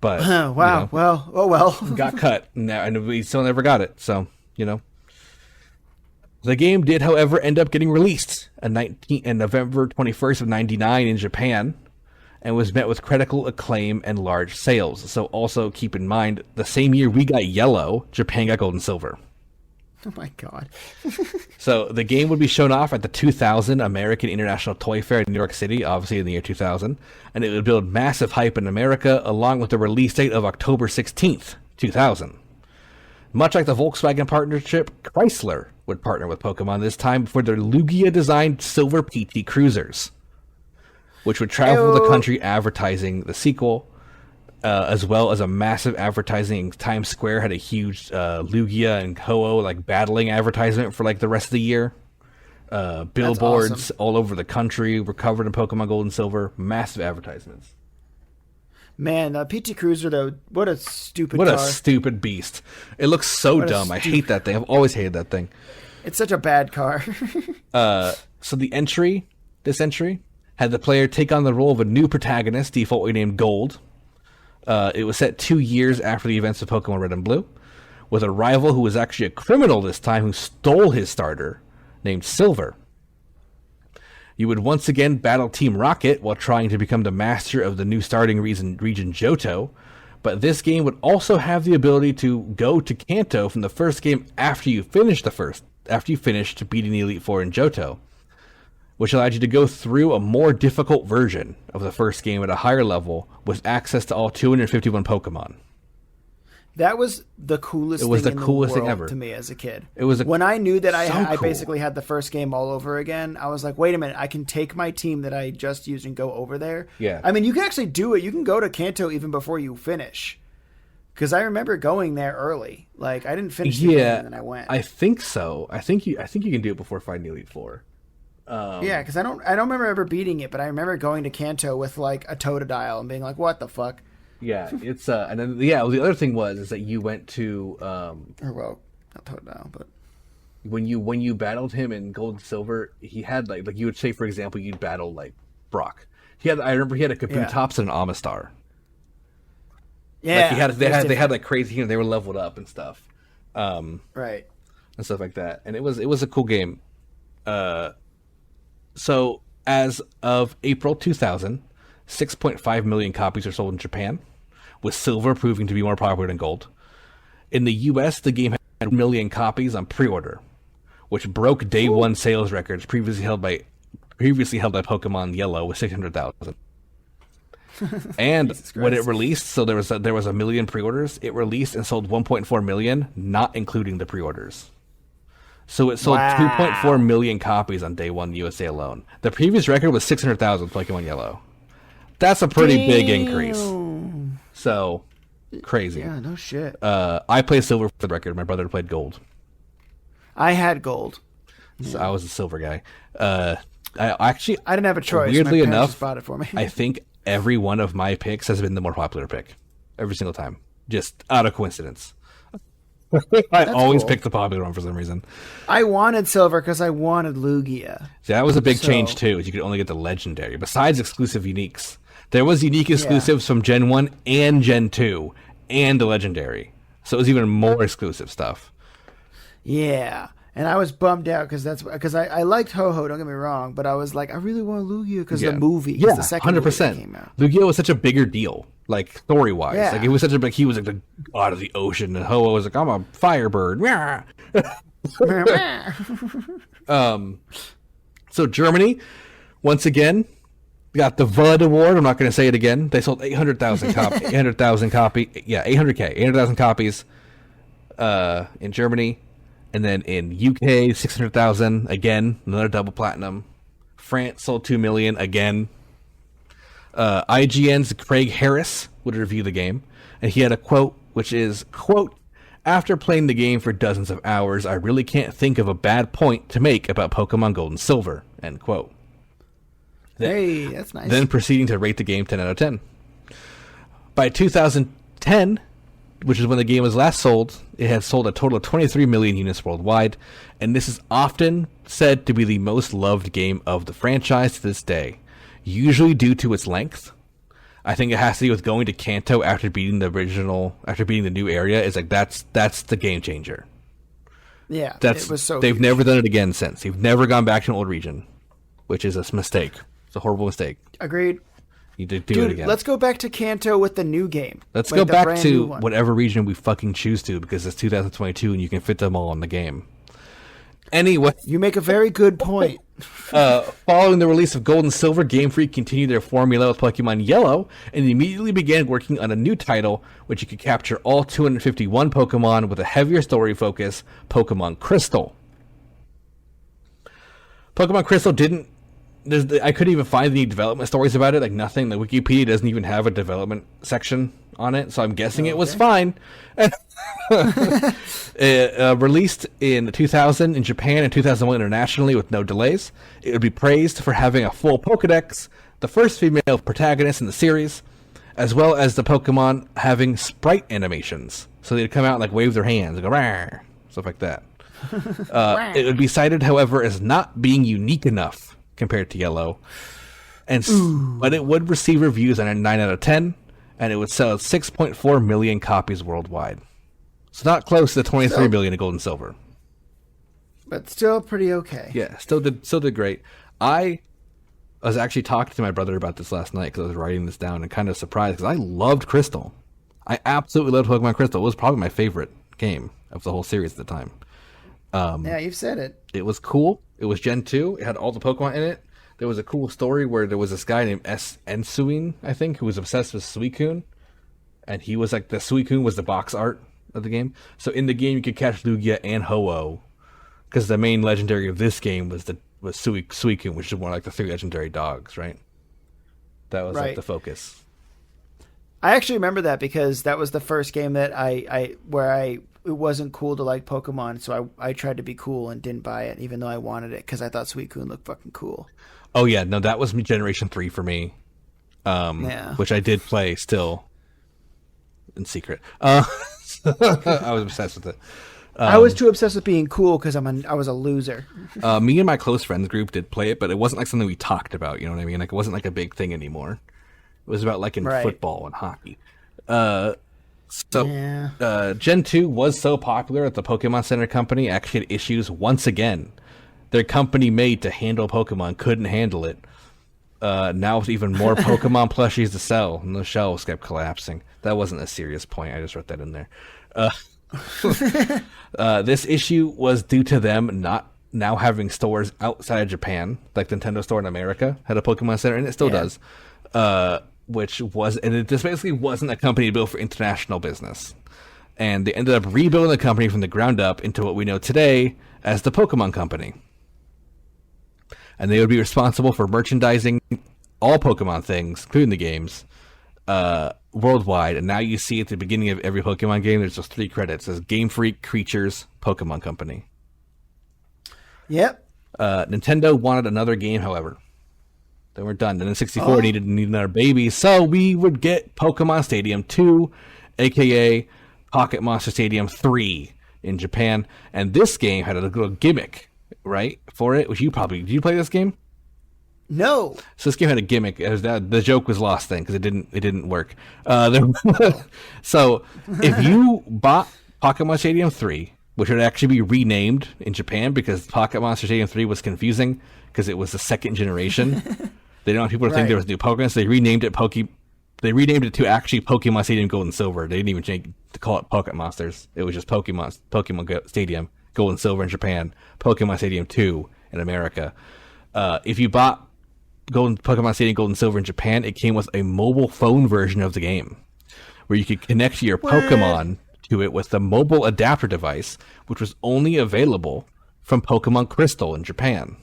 But wow. Well. Got cut, and we still never got it. So, The game did, however, end up getting released on November 21st of '99 in Japan, and was met with critical acclaim and large sales. So also keep in mind, the same year we got Yellow, Japan got Gold and Silver. Oh my god. So the game would be shown off at the 2000 American International Toy Fair in New York City, obviously in the year 2000, and it would build massive hype in America, along with the release date of October 16th, 2000. Much like the Volkswagen partnership, Chrysler would partner with Pokemon this time for their Lugia-designed Silver PT Cruisers, which would travel the country advertising the sequel, as well as a massive advertising. Times Square had a huge Lugia and Ho-Oh battling advertisement for the rest of the year. Billboards all over the country were covered in Pokemon Gold and Silver. Massive advertisements. Man, PT Cruiser, though, what a stupid car. What a stupid beast. It looks so dumb. I hate that thing. I've always hated that thing. It's such a bad car. So this entry, had the player take on the role of a new protagonist, defaultly named Gold. It was set 2 years after the events of Pokemon Red and Blue, with a rival who was actually a criminal this time who stole his starter, named Silver. You would once again battle Team Rocket while trying to become the master of the new starting region Johto, but this game would also have the ability to go to Kanto from the first game after you finished beating the Elite Four in Johto, which allowed you to go through a more difficult version of the first game at a higher level with access to all 251 Pokemon. That was the coolest thing in the world to me as a kid. When I knew that I basically had the first game all over again, I was like, wait a minute, I can take my team that I just used and go over there? Yeah. I mean, you can actually do it. You can go to Kanto even before you finish. Because I remember going there early. Like I didn't finish the game and then I went. I think so. I think you can do it before Finding Elite Four. Yeah, because I don't remember ever beating it, but I remember going to Kanto with like a Totodile and being like, "What the fuck?" Yeah, it's and then the other thing is that you went to or well, not Totodile, but when you battled him in Gold and Silver, he had like you would say, for example, you'd battle like Brock. I remember he had a Kabutops and an Amistar. Yeah, like they had like crazy, they were leveled up and stuff, right, and stuff like that, and it was a cool game. So as of April 2000, 6.5 million copies are sold in Japan, with silver proving to be more popular than gold. In the U.S., the game had 1 million copies on pre-order, which broke day one sales records previously held by Pokemon Yellow with 600,000. And when it released, so there was a million pre-orders. It released and sold 1.4 million, not including the pre-orders. So it sold 2.4 million copies on day one USA alone. The previous record was 600,000 Pokemon Yellow. That's a pretty big increase. So crazy. Yeah, no shit. I played silver for the record. My brother played gold. I had gold. So I was a silver guy. I didn't have a choice. Weirdly My parents enough, just bought it for me. I think every one of my picks has been the more popular pick. Every single time. Just out of coincidence. I always pick the popular one for some reason. I wanted silver because I wanted Lugia. See, that was a big change too. Is you could only get the legendary. Besides exclusive uniques, there was unique exclusives from Gen 1 and Gen 2 and the legendary. So it was even more exclusive stuff. Yeah. And I was bummed out because I liked Ho-Ho, don't get me wrong, but I was like, I really want Lugia because the movie, the second 100%. Movie that came out. Lugia was such a bigger deal, like story-wise. Yeah. Like it was such a big, he was like the god of the ocean, and Ho-Oh was like, I'm a firebird. So Germany, once again, got the VUD award. I'm not going to say it again. They sold 800,000 copies in Germany. And then in UK, 600,000 again, another double platinum. France sold 2 million again. IGN's Craig Harris would review the game, and he had a quote, which is, quote, "After playing the game for dozens of hours, I really can't think of a bad point to make about Pokemon Gold and Silver," end quote. Hey, that's nice. Then proceeding to rate the game 10 out of 10. By 2010, which is when the game was last sold, it had sold a total of 23 million units worldwide, and this is often said to be the most loved game of the franchise to this day, usually due to its length. I think it has to do with going to Kanto after beating the new area. Is like that's the game changer. Yeah, it was so. They've never done it again since. They've never gone back to an old region, which is a mistake. It's a horrible mistake. Agreed. You did do it again. Let's go back to Kanto with the new game. Let's go back to whatever region we fucking choose to, because it's 2022 and you can fit them all in the game. Anyway, you make a very good point. Following the release of Gold and Silver, Game Freak continued their formula with Pokemon Yellow and immediately began working on a new title, which you could capture all 251 Pokemon with a heavier story focus, Pokemon Crystal. Pokemon Crystal didn't... I couldn't even find any development stories about it, like nothing. The Wikipedia doesn't even have a development section on it, so I'm guessing it was fine. Released in 2000 in Japan and 2001 internationally with no delays. It would be praised for having a full Pokedex, the first female protagonist in the series, as well as the Pokemon having sprite animations. So they'd come out and like wave their hands, and go rawr, stuff like that. It would be cited, however, as not being unique enough compared to Yellow, but it would receive reviews on a 9 out of 10, and it would sell 6.4 million copies worldwide. So not close to the 23 million in Gold and Silver, but still pretty okay. Yeah, still did great. I was actually talking to my brother about this last night because I was writing this down and kind of surprised because I loved Crystal. I absolutely loved Pokemon Crystal. It was probably my favorite game of the whole series at the time. Yeah, you've said it. It was cool. It was Gen 2. It had all the Pokemon in it. There was a cool story where there was this guy named Ensuing, I think, who was obsessed with Suicune. And he was like, the Suicune was the box art of the game. So in the game, you could catch Lugia and Ho-Oh. Because the main legendary of this game was Suicune, which is more like the 3 legendary dogs, right? That was like the focus. I actually remember that because that was the first game that it wasn't cool to like Pokemon, so I tried to be cool and didn't buy it, even though I wanted it because I thought Suicune looked fucking cool. Oh yeah, no, that was Generation 3 for me. Yeah. Which I did play still in secret. I was obsessed with it. I was too obsessed with being cool because I was a loser. Me and my close friends group did play it, but it wasn't like something we talked about. You know what I mean? Like it wasn't like a big thing anymore. It was about like in football and hockey. Gen 2 was so popular that the Pokemon Center company actually had issues once again. Their company made to handle Pokemon couldn't handle it. Now with even more Pokemon plushies to sell, and the shelves kept collapsing. That wasn't a serious point. I just wrote that in there. This issue was due to them not now having stores outside of Japan, like the Nintendo store in America had a Pokemon Center, and it still does. This basically wasn't a company built for international business. And they ended up rebuilding the company from the ground up into what we know today as the Pokemon Company. And they would be responsible for merchandising all Pokemon things, including the games, worldwide. And now you see at the beginning of every Pokemon game, there's just 3 credits. It says Game Freak, Creatures, Pokemon Company. Yep. Nintendo wanted another game, however. They weren't done. And then 64 needed another baby, so we would get Pokemon Stadium 2, a.k.a. Pocket Monster Stadium 3 in Japan. And this game had a little gimmick, right, for it, which did you play this game? No. So this game had a gimmick. The joke was lost then because it didn't work. So if you bought Pokémon Stadium 3, which would actually be renamed in Japan because Pocket Monster Stadium 3 was confusing because it was the second generation. They didn't want people to think there was new Pokemon, so they renamed it to actually Pokemon Stadium Gold and Silver. They didn't even change to call it Pocket Monsters. It was just Pokemon Stadium Gold and Silver in Japan, Pokemon Stadium 2 in America. If you bought Pokemon Stadium Gold and Silver in Japan, it came with a mobile phone version of the game where you could connect your Pokemon to it with the mobile adapter device, which was only available from Pokemon Crystal in Japan.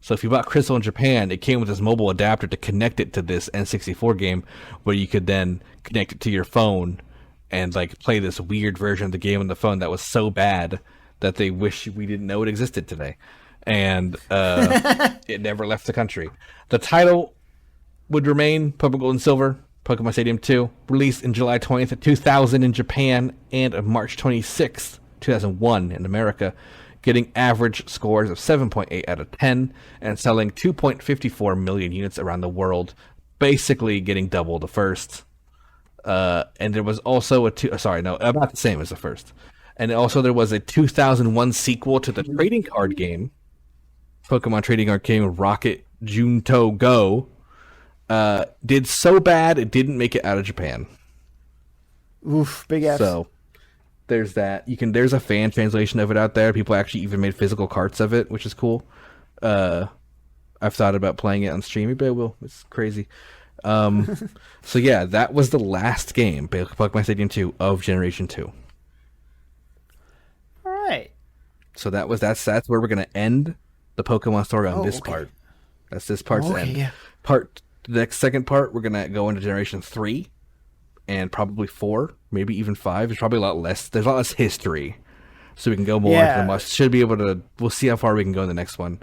So if you bought Crystal in Japan, it came with this mobile adapter to connect it to this N64 game where you could then connect it to your phone and like play this weird version of the game on the phone that was so bad that they wish we didn't know it existed today. And it never left the country. The title would remain Pokemon Gold and Silver, Pokemon Stadium 2, released in July 20th, 2000 in Japan, and March 26th, 2001 in America, getting average scores of 7.8 out of 10, and selling 2.54 million units around the world, basically getting double the first. And there was also about the same as the first. And also there was a 2001 sequel to the trading card game, Pokemon trading card game Rocket Junto Go. Did so bad it didn't make it out of Japan. Oof, big F. So there's that. There's a fan translation of it out there. People actually even made physical carts of it, which is cool. I've thought about playing it on stream, but I will. It's crazy. So yeah, that was the last game, Pokemon Stadium 2 of Generation 2. All right. So that's where we're gonna end the Pokemon story on this part. That's this part's end. Yeah. The second part, we're gonna go into Generation 3 and probably 4, maybe even 5. There's probably a lot less. There's a lot less history, so we can go more into the must. Should be able to. We'll see how far we can go in the next one.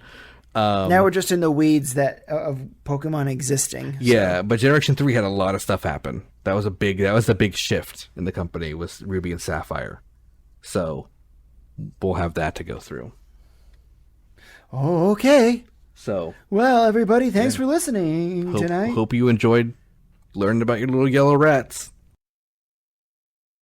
Now we're just in the weeds of Pokemon existing. Yeah, but Generation 3 had a lot of stuff happen. That was the big shift in the company was Ruby and Sapphire. So we'll have that to go through. Oh, okay. So, well, everybody, thanks for listening tonight. Hope you enjoyed learning about your little yellow rats.